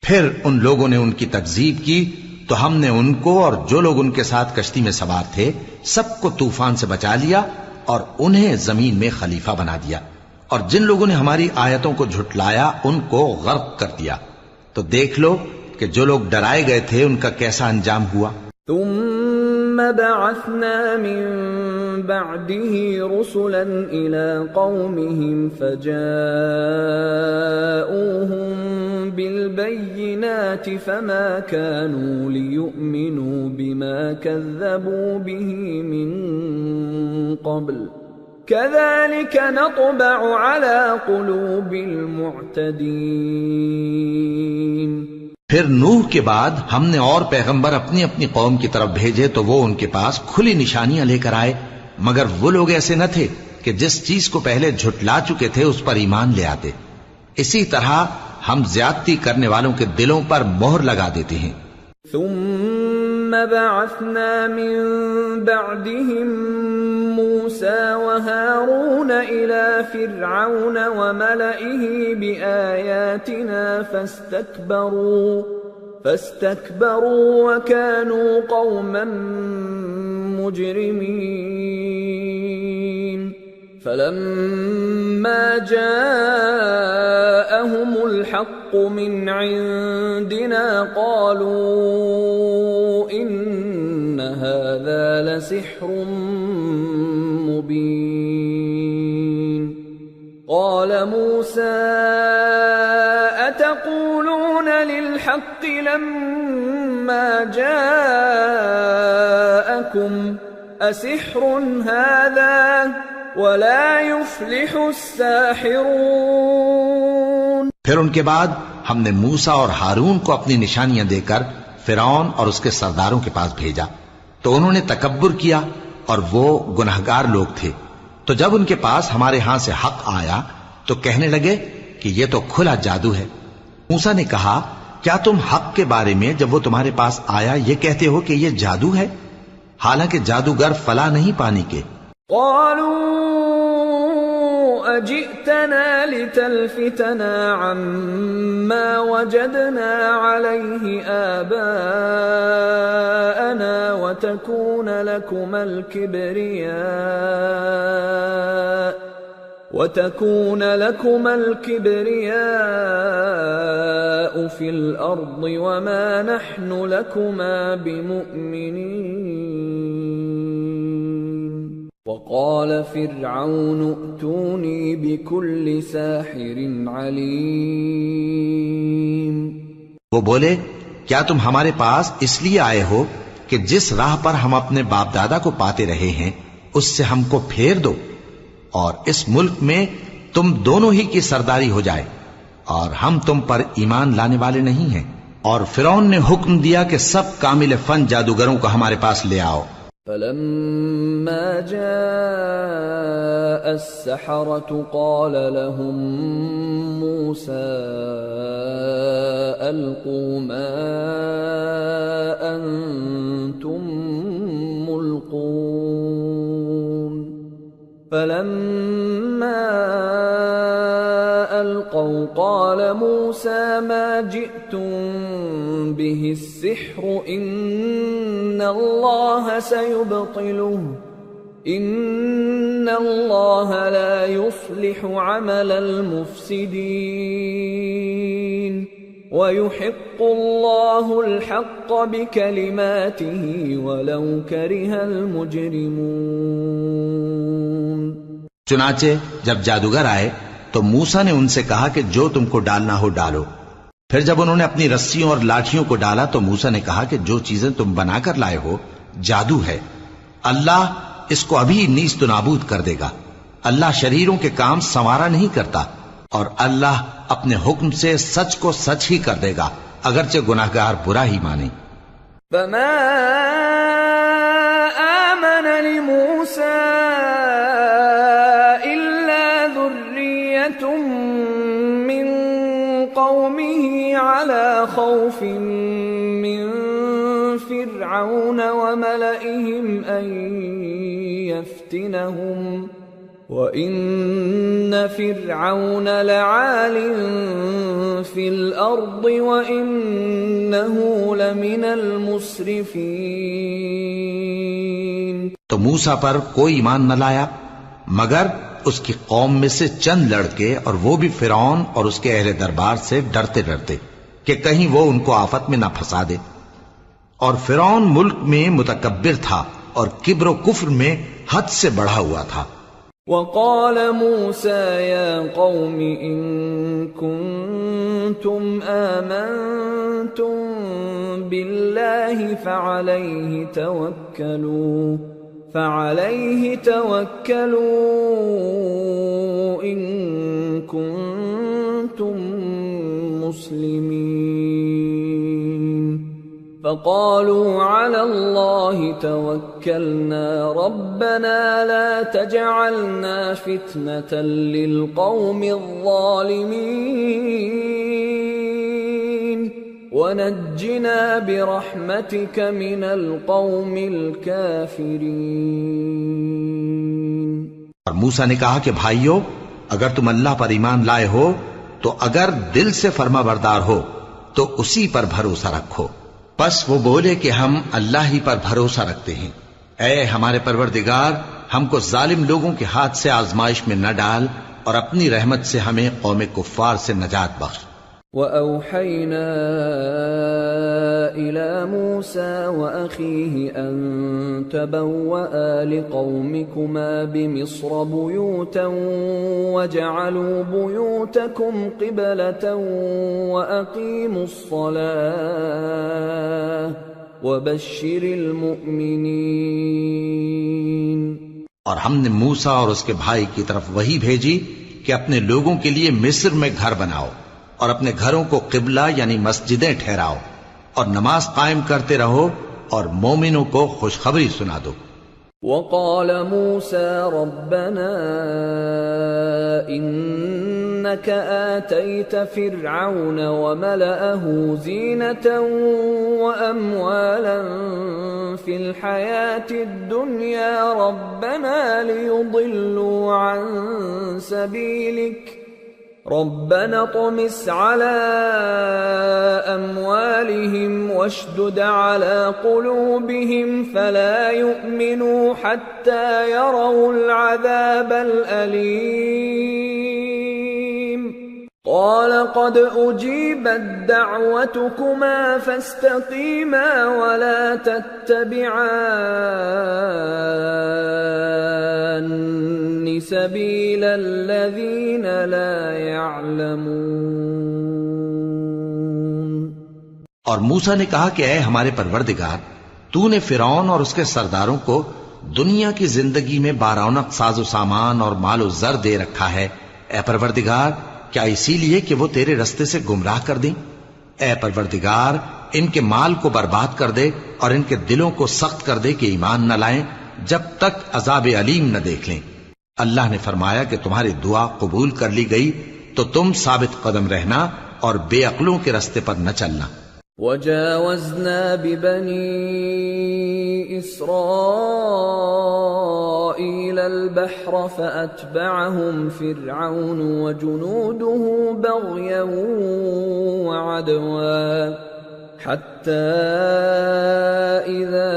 پھر ان لوگوں نے ان کی تکذیب کی تو ہم نے ان کو اور جو لوگ ان کے ساتھ کشتی میں سوار تھے سب کو طوفان سے بچا لیا اور انہیں زمین میں خلیفہ بنا دیا، اور جن لوگوں نے ہماری آیتوں کو جھٹلایا ان کو غرق کر دیا۔ تو دیکھ لو کہ جو لوگ ڈرائے گئے تھے ان کا کیسا انجام ہوا۔ ثم بعثنا من بعده رسلا إلى قومهم فجاءوهم بالبينات فما كانوا ليؤمنوا بما كذبوا به من قبل كذلك نطبع على قلوب المعتدين۔ پھر نوح کے بعد ہم نے اور پیغمبر اپنی اپنی قوم کی طرف بھیجے تو وہ ان کے پاس کھلی نشانیاں لے کر آئے، مگر وہ لوگ ایسے نہ تھے کہ جس چیز کو پہلے جھٹلا چکے تھے اس پر ایمان لے آتے۔ اسی طرح ہم زیادتی کرنے والوں کے دلوں پر مہر لگا دیتے ہیں۔ ثم بعثنا من بعدهم موسى وهارون إلى فرعون وملئه بآياتنا فاستكبروا وكانوا قوما مجرمين فلما جاءهم الحق من عندنا قالوا إن هذا لسحر مبين قال موسى أتقولون للحق لما جاءكم أسحر هذا ولا يفلح الساحرون۔ پھر ان کے بعد ہم نے موسیٰ اور ہارون کو اپنی نشانیاں دے کر فرعون اور اس کے سرداروں کے پاس بھیجا، تو انہوں نے تکبر کیا اور وہ گناہگار لوگ تھے۔ تو جب ان کے پاس ہمارے ہاں سے حق آیا تو کہنے لگے کہ یہ تو کھلا جادو ہے۔ موسیٰ نے کہا کیا تم حق کے بارے میں جب وہ تمہارے پاس آیا یہ کہتے ہو کہ یہ جادو ہے، حالانکہ جادوگر فلاح نہیں پانے کے؟ قالوا أجئتنا لتلفتنا عما وجدنا عليه آباءنا وتكون لكما الكبرياء في الأرض وما نحن لكما بمؤمنين وقال فرعون ائتوني بكل ساحر عليم۔ وہ بولے کیا تم ہمارے پاس اس لیے آئے ہو کہ جس راہ پر ہم اپنے باپ دادا کو پاتے رہے ہیں اس سے ہم کو پھیر دو اور اس ملک میں تم دونوں ہی کی سرداری ہو جائے، اور ہم تم پر ایمان لانے والے نہیں ہیں۔ اور فرعون نے حکم دیا کہ سب کامل فن جادوگروں کو ہمارے پاس لے آؤ۔ فلما جاء السحرة قال لهم موسى ألقوا ما أنتم ملقون فلما ألقوا قال موسى ما جئتم به السحر إن الله سيبطله إن الله لا يصلح عمل المفسدين ويحق الله الحق بكلماته ولو كره المجرمون۔ چنانچہ جب جادوگر آئے تو موسیٰ نے ان سے کہا کہ جو تم کو ڈالنا ہو ڈالو۔ پھر جب انہوں نے اپنی رسیوں اور لاٹھیوں کو ڈالا تو موسیٰ نے کہا کہ جو چیزیں تم بنا کر لائے ہو جادو ہے، اللہ اس کو ابھی نیست و نابود کر دے گا۔ اللہ شریروں کے کام سنوارا نہیں کرتا، اور اللہ اپنے حکم سے سچ کو سچ ہی کر دے گا اگرچہ گناہگار برا ہی مانے۔ فما آمن لموسى إلا ذرية من قومه على خوف من فرعون وملئهم أن يفتنهم وَإِنَّ فِرْعَوْنَ لَعَالٍ فِي الْأَرْضِ وَإِنَّهُ لَمِنَ الْمُسْرِفِينَ۔ تو موسیٰ پر کوئی ایمان نہ لایا مگر اس کی قوم میں سے چند لڑکے، اور وہ بھی فرعون اور اس کے اہل دربار سے ڈرتے ڈرتے کہ کہیں وہ ان کو آفت میں نہ پھنسا دے۔ اور فرعون ملک میں متکبر تھا اور کبر و کفر میں حد سے بڑھا ہوا تھا۔ وقال موسى يا قوم إن كنتم آمنتم بالله فعليه توكلوا إن كنتم مسلمين فقالوا على الله توكلنا ربنا لا تجعلنا فتنة للقوم الظالمين ونجنا برحمتك من القوم الكافرين۔ اور موسیٰ نے کہا کہ بھائیو، اگر تم اللہ پر ایمان لائے ہو تو اگر دل سے فرما بردار ہو تو اسی پر بھروسہ رکھو۔ پس وہ بولے کہ ہم اللہ ہی پر بھروسہ رکھتے ہیں۔ اے ہمارے پروردگار، ہم کو ظالم لوگوں کے ہاتھ سے آزمائش میں نہ ڈال اور اپنی رحمت سے ہمیں قوم کفار سے نجات بخش۔ وَأَوْحَيْنَا إِلَى مُوسَى وَأَخِيهِ أَن تَبَوَّآ لِقَوْمِكُمَا بِمِصْرَ بُيُوتًا وَاجْعَلُوا بُيُوتَكُمْ قِبْلَةً وَأَقِيمُوا الصَّلَاةَ وَبَشِّرِ الْمُؤْمِنِينَ۔ اور ہم نے موسیٰ اور اس کے بھائی کی طرف وحی بھیجی کہ اپنے لوگوں کے لیے مصر میں گھر بناؤ اور اپنے گھروں کو قبلہ یعنی مسجدیں ٹھہراؤ اور نماز قائم کرتے رہو اور مومنوں کو خوشخبری سنا دو۔ وقال موسى ربنا إنك آتيت فرعون وملأه زينة وأموالا في الحياة الدنيا ربنا ليضلوا عن سبيلك ربنا اطمس على أموالهم واشدد على قلوبهم فلا يؤمنوا حتى يروا العذاب الأليم قال قد أجيبت دعوتكما فاستقيما ولا تتبعان سبيل الذين لا يعلمون۔ اور موسیٰ نے کہا کہ اے ہمارے پروردگار، تو نے فرعون اور اس کے سرداروں کو دنیا کی زندگی میں بارونق ساز و سامان اور مال و زر دے رکھا ہے۔ اے پروردگار، کیا اسی لیے کہ وہ تیرے رستے سے گمراہ کر دیں؟ اے پروردگار، ان کے مال کو برباد کر دے اور ان کے دلوں کو سخت کر دے کہ ایمان نہ لائیں جب تک عذاب علیم نہ دیکھ لیں۔ اللہ نے فرمایا کہ تمہاری دعا قبول کر لی گئی تو تم ثابت قدم رہنا اور بے عقلوں کے رستے پر نہ چلنا۔ وجاوزنا ببني إسرائيل البحر فأتبعهم فرعون وجنوده بغيا وعدوا حتى إذا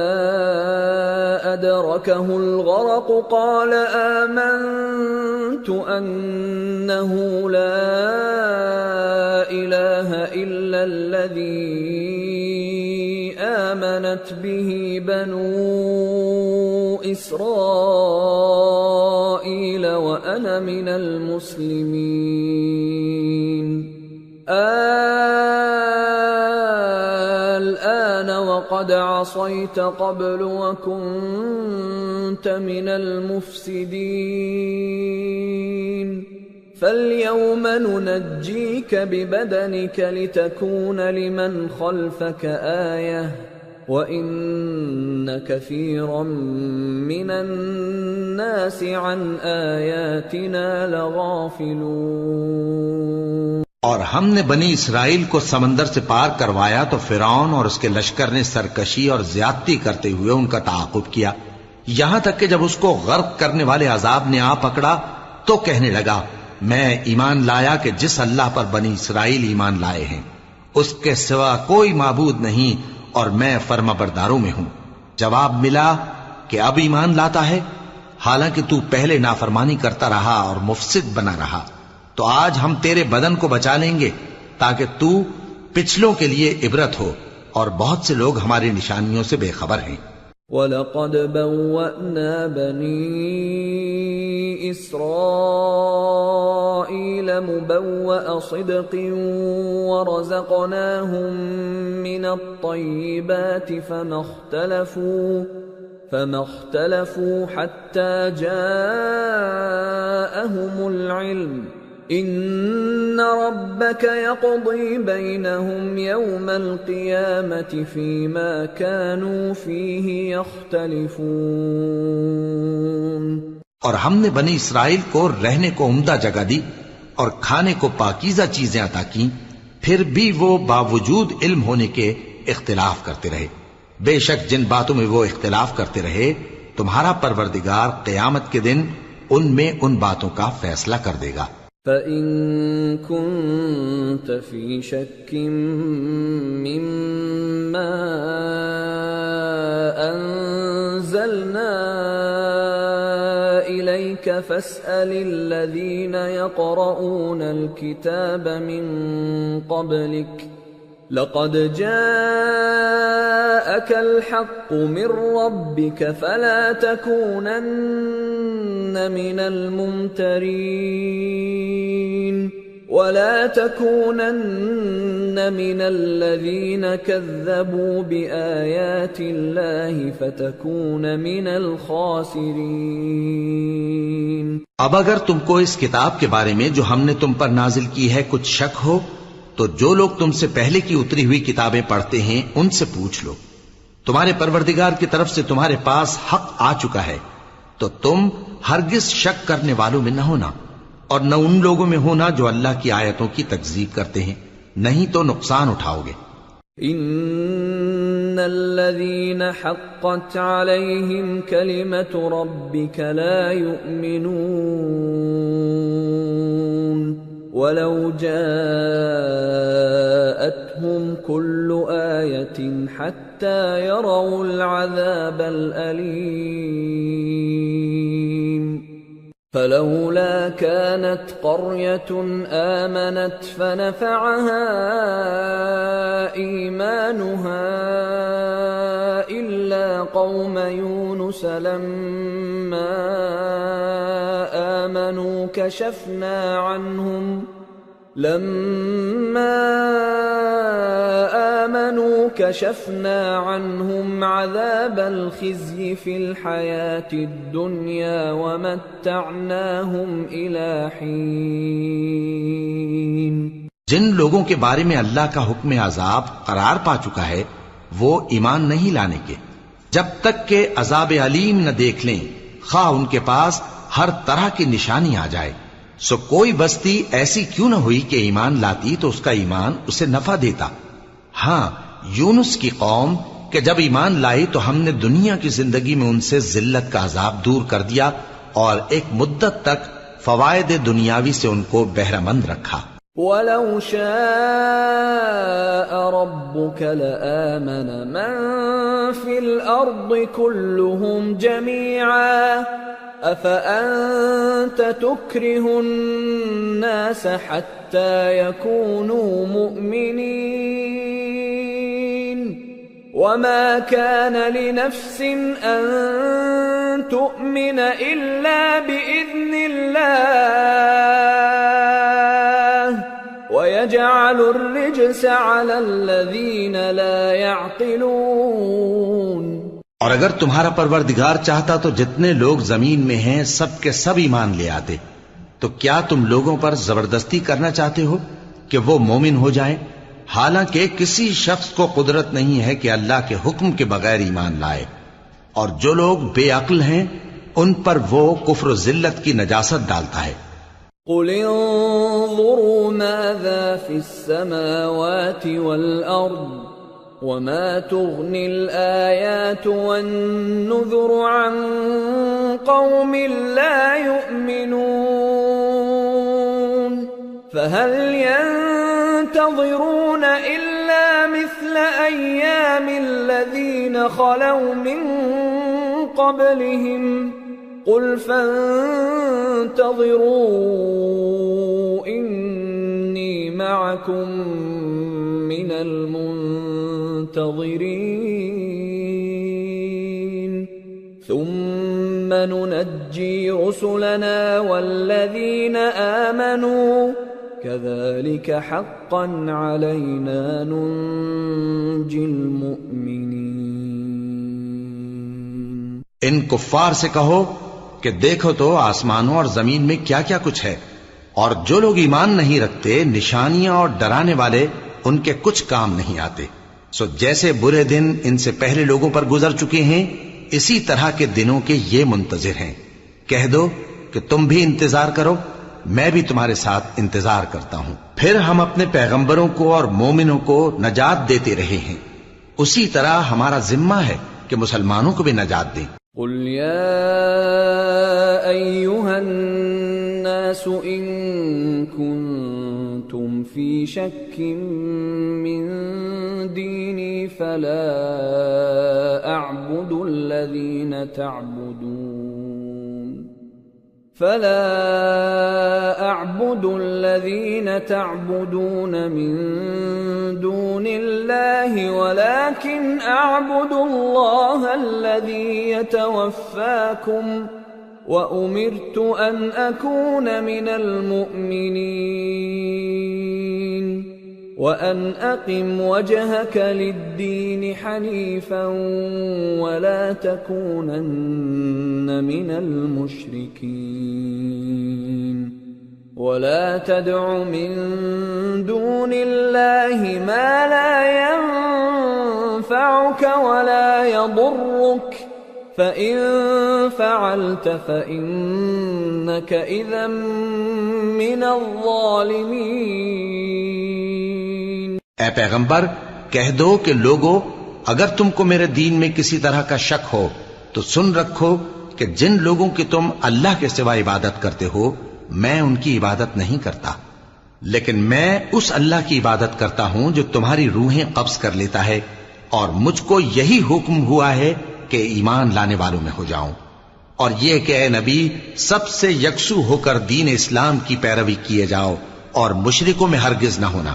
أدركه الغرق قال آمنت أنه لا إله إلا الذي آمنت به بنو إسرائيل وأنا من المسلمين الآن وقد عصيت قبل وكنت من المفسدين فاليوم ننجيك ببدنك لتكون لمن خلفك آية وإن كثيرا من الناس عن آياتنا لغافلون۔ اور ہم نے بنی اسرائیل کو سمندر سے پار کروایا تو فرعون اور اس کے لشکر نے سرکشی اور زیادتی کرتے ہوئے ان کا تعاقب کیا، یہاں تک کہ جب اس کو غرق کرنے والے عذاب نے آ پکڑا تو کہنے لگا میں ایمان لایا کہ جس اللہ پر بنی اسرائیل ایمان لائے ہیں اس کے سوا کوئی معبود نہیں اور میں فرما برداروں میں ہوں۔ جواب ملا کہ اب ایمان لاتا ہے حالانکہ تو پہلے نافرمانی کرتا رہا اور مفسد بنا رہا، تو آج ہم تیرے بدن کو بچا لیں گے تاکہ تو پچھلوں کے لیے عبرت ہو، اور بہت سے لوگ ہماری نشانیوں سے بے خبر ہیں۔ وَلَقَدْ بَوَّأْنَا بَنِي إِسْرَائِيلَ مُبَوَّأَ صِدْقٍ وَرَزَقْنَاهُمْ مِنَ الطَّيِّبَاتِ فَمَا اخْتَلَفُوا حَتَّى جَاءَهُمُ الْعِلْمُ إِنَّ رَبَّكَ يَقْضِي بَيْنَهُمْ يَوْمَ الْقِيَامَةِ فِيمَا كَانُوا فِيهِ يَخْتَلِفُونَ۔ اور ہم نے بنی اسرائیل کو رہنے کو عمدہ جگہ دی اور کھانے کو پاکیزہ چیزیں عطا کی پھر بھی وہ باوجود علم ہونے کے اختلاف کرتے رہے۔ بے شک جن باتوں میں وہ اختلاف کرتے رہے تمہارا پروردگار قیامت کے دن ان میں ان باتوں کا فیصلہ کر دے گا۔ فَإِن كُنتَ فِي شَكٍّ مِّمَّا أَنزَلْنَا إِلَيْكَ فَاسْأَلِ الَّذِينَ يَقْرَؤُونَ الْكِتَابَ مِن قَبْلِكَ لَقَدْ جَاءَكَ الْحَقُّ مِن رَّبِّكَ فَلَا تَكُونَنَّ مِنَ الْمُمْتَرِينَ وَلَا تَكُونَنَّ مِنَ الَّذِينَ كَذَّبُوا بِآيَاتِ اللَّهِ فَتَكُونَ مِنَ الْخَاسِرِينَ۔ اب اگر تم کو اس کتاب کے بارے میں جو ہم نے تم پر نازل کی ہے کچھ شک ہو تو جو لوگ تم سے پہلے کی اتری ہوئی کتابیں پڑھتے ہیں ان سے پوچھ لو۔ تمہارے پروردگار کی طرف سے تمہارے پاس حق آ چکا ہے تو تم ہرگز شک کرنے والوں میں نہ ہونا، اور نہ ان لوگوں میں ہونا جو اللہ کی آیتوں کی تکذیب کرتے ہیں، نہیں تو نقصان اٹھاؤ گے۔ ان الذين حقت عليهم كلمة ربك لا يؤمنون ولو جاءتهم كل آية حتى يروا العذاب الأليم فلولا كانت قرية آمنت فنفعها إيمانها إلا قوم يونس لما آمنوا كشفنا عنهم عذاب الخزي في الحياة الدنيا ومتعناهم إلى حين۔ جن لوگوں کے بارے میں اللہ کا حکم عذاب قرار پا چکا ہے وہ ایمان نہیں لانے کے جب تک کہ عذاب علیم نہ دیکھ لیں، خواہ ان کے پاس ہر طرح کی نشانی آ جائے۔ سو کوئی بستی ایسی کیوں نہ ہوئی کہ ایمان لاتی تو اس کا ایمان اسے نفع دیتا۔ ہاں، یونس کی قوم کہ جب ایمان لائی تو ہم نے دنیا کی زندگی میں ان سے ذلت کا عذاب دور کر دیا اور ایک مدت تک فوائد دنیاوی سے ان کو بہرہ مند رکھا۔ وَلَوْ شَاءَ رَبُّكَ لَآمَنَ مَن فِي الْأَرْضِ كُلُّهُمْ جَمِيعًا أَفَأَنْتَ تُكْرِهُ النَّاسَ حَتَّى يَكُونُوا مُؤْمِنِينَ وَمَا كَانَ لِنَفْسٍ أَن تُؤْمِنَ إِلَّا بِإِذْنِ اللَّهِ وَيَجْعَلُ الرِّجْسَ عَلَى الَّذِينَ لَا يَعْقِلُونَ۔ اور اگر تمہارا پروردگار چاہتا تو جتنے لوگ زمین میں ہیں سب کے سب ایمان لے آتے، تو کیا تم لوگوں پر زبردستی کرنا چاہتے ہو کہ وہ مومن ہو جائیں؟ حالانکہ کسی شخص کو قدرت نہیں ہے کہ اللہ کے حکم کے بغیر ایمان لائے، اور جو لوگ بے عقل ہیں ان پر وہ کفر و ذلت کی نجاست ڈالتا ہے۔ قُلِ انظُرُوا مَاذَا فِي السَّمَاوَاتِ وَالْأَرْضِ وَمَا تُغْنِي الْآيَاتُ وَالنُّذُرُ عَن قَوْمٍ لَّا يُؤْمِنُونَ فَهَلْ يَنتَظِرُونَ إِلَّا مِثْلَ أَيَّامِ الَّذِينَ خَلَوْا مِن قَبْلِهِمْ قُلْ فَانتَظِرُوا إِنِّي مَعَكُمْ مِنَ الْمُنتَظِرِينَ ثُمَّ نُنَجِّي رُسُلَنَا وَالَّذِينَ آمَنُوا كَذَلِكَ حَقًّا عَلَيْنَا نُنجِي الْمُؤْمِنِينَ۔ ان کفار سے کہو کہ دیکھو تو آسمانوں اور زمین میں کیا کیا کچھ ہے، اور جو لوگ ایمان نہیں رکھتے نشانیاں اور ڈرانے والے ان کے کچھ کام نہیں آتے۔ سو جیسے برے دن ان سے پہلے لوگوں پر گزر چکے ہیں اسی طرح کے دنوں کے یہ منتظر ہیں۔ کہہ دو کہ تم بھی انتظار کرو، میں بھی تمہارے ساتھ انتظار کرتا ہوں۔ پھر ہم اپنے پیغمبروں کو اور مومنوں کو نجات دیتے رہے ہیں، اسی طرح ہمارا ذمہ ہے کہ مسلمانوں کو بھی نجات دیں۔ قل يا أيها الناس إن كنتم في شك من ديني فلا أعبد الذين تعبدون من دون الله ولكن أعبد الله الذي يتوفاكم وأمرت أن أكون من المؤمنين وأن أقم وجهك للدين حنيفا ولا تكونن من المشركين ولا تدع من دون الله ما لا ينفعك ولا يضرك فإن فعلت فإنك إذا من الظالمين۔ اے پیغمبر کہہ دو کہ لوگو اگر تم کو میرے دین میں کسی طرح کا شک ہو تو سن رکھو کہ جن لوگوں کی تم اللہ کے سوا عبادت کرتے ہو میں ان کی عبادت نہیں کرتا، لیکن میں اس اللہ کی عبادت کرتا ہوں جو تمہاری روحیں قبض کر لیتا ہے، اور مجھ کو یہی حکم ہوا ہے کہ ایمان لانے والوں میں ہو جاؤں، اور یہ کہ اے نبی سب سے یکسو ہو کر دین اسلام کی پیروی کیے جاؤ اور مشرکوں میں ہرگز نہ ہونا،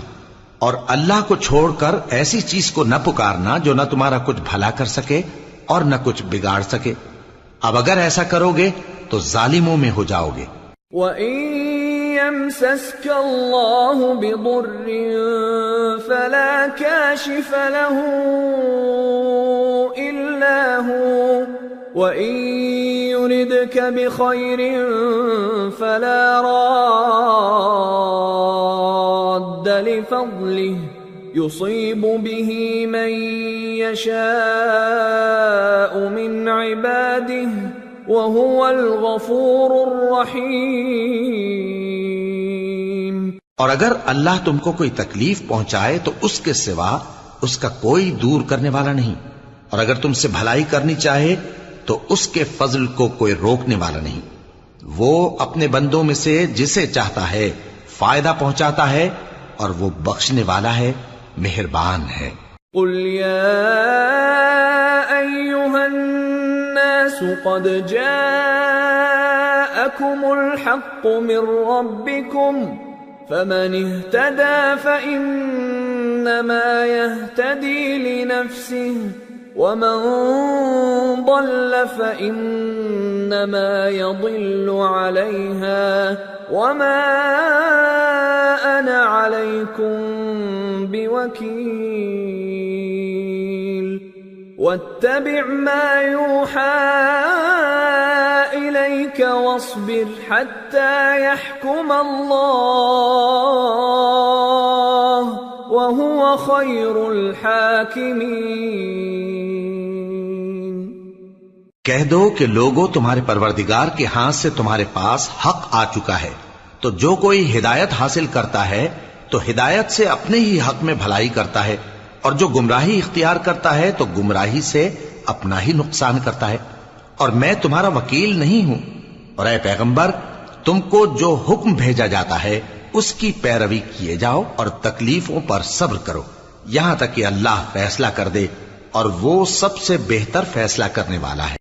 اور اللہ کو چھوڑ کر ایسی چیز کو نہ پکارنا جو نہ تمہارا کچھ بھلا کر سکے اور نہ کچھ بگاڑ سکے، اب اگر ایسا کرو گے تو ظالموں میں ہو جاؤ گے۔ وَإِن يَمْسَسْكَ اللَّهُ بِضُرٍّ فَلَا كَاشِفَ لَهُ إِلَّا هُوَ وَإِن يُرِدْكَ بِخَيْرٍ فَلَا رَادَّ لِفَضْلِهِ يُصِيبُ بِهِ مَن يَشَاءُ مِنْ عِبَادِهِ وَهُوَ الْغَفُورُ الرَّحِيمُ۔ اور اگر اللہ تم کو کوئی تکلیف پہنچائے تو اس کے سوا اس کا کوئی دور کرنے والا نہیں، اور اگر تم سے بھلائی کرنی چاہے تو اس کے فضل کو کوئی روکنے والا نہیں، وہ اپنے بندوں میں سے جسے چاہتا ہے فائدہ پہنچاتا ہے اور وہ بخشنے والا ہے، مہربان ہے۔ قل يا أيها الناس قد جاءكم الحق من ربكم فمن اهتدى فإنما يهتدي لنفسه ومن ضل فإنما يضل عليها وما أنا عليكم بوكيل واتبع ما يوحى إليك واصبر حتى يحكم الله وهو خير الحاكمين۔ کہہ دو کہ لوگو تمہارے پروردگار کے ہاتھ سے تمہارے پاس حق آ چکا ہے، تو جو کوئی ہدایت حاصل کرتا ہے تو ہدایت سے اپنے ہی حق میں بھلائی کرتا ہے، اور جو گمراہی اختیار کرتا ہے تو گمراہی سے اپنا ہی نقصان کرتا ہے، اور میں تمہارا وکیل نہیں ہوں۔ اور اے پیغمبر تم کو جو حکم بھیجا جاتا ہے اس کی پیروی کیے جاؤ اور تکلیفوں پر صبر کرو یہاں تک کہ اللہ فیصلہ کر دے، اور وہ سب سے بہتر فیصلہ کرنے والا ہے۔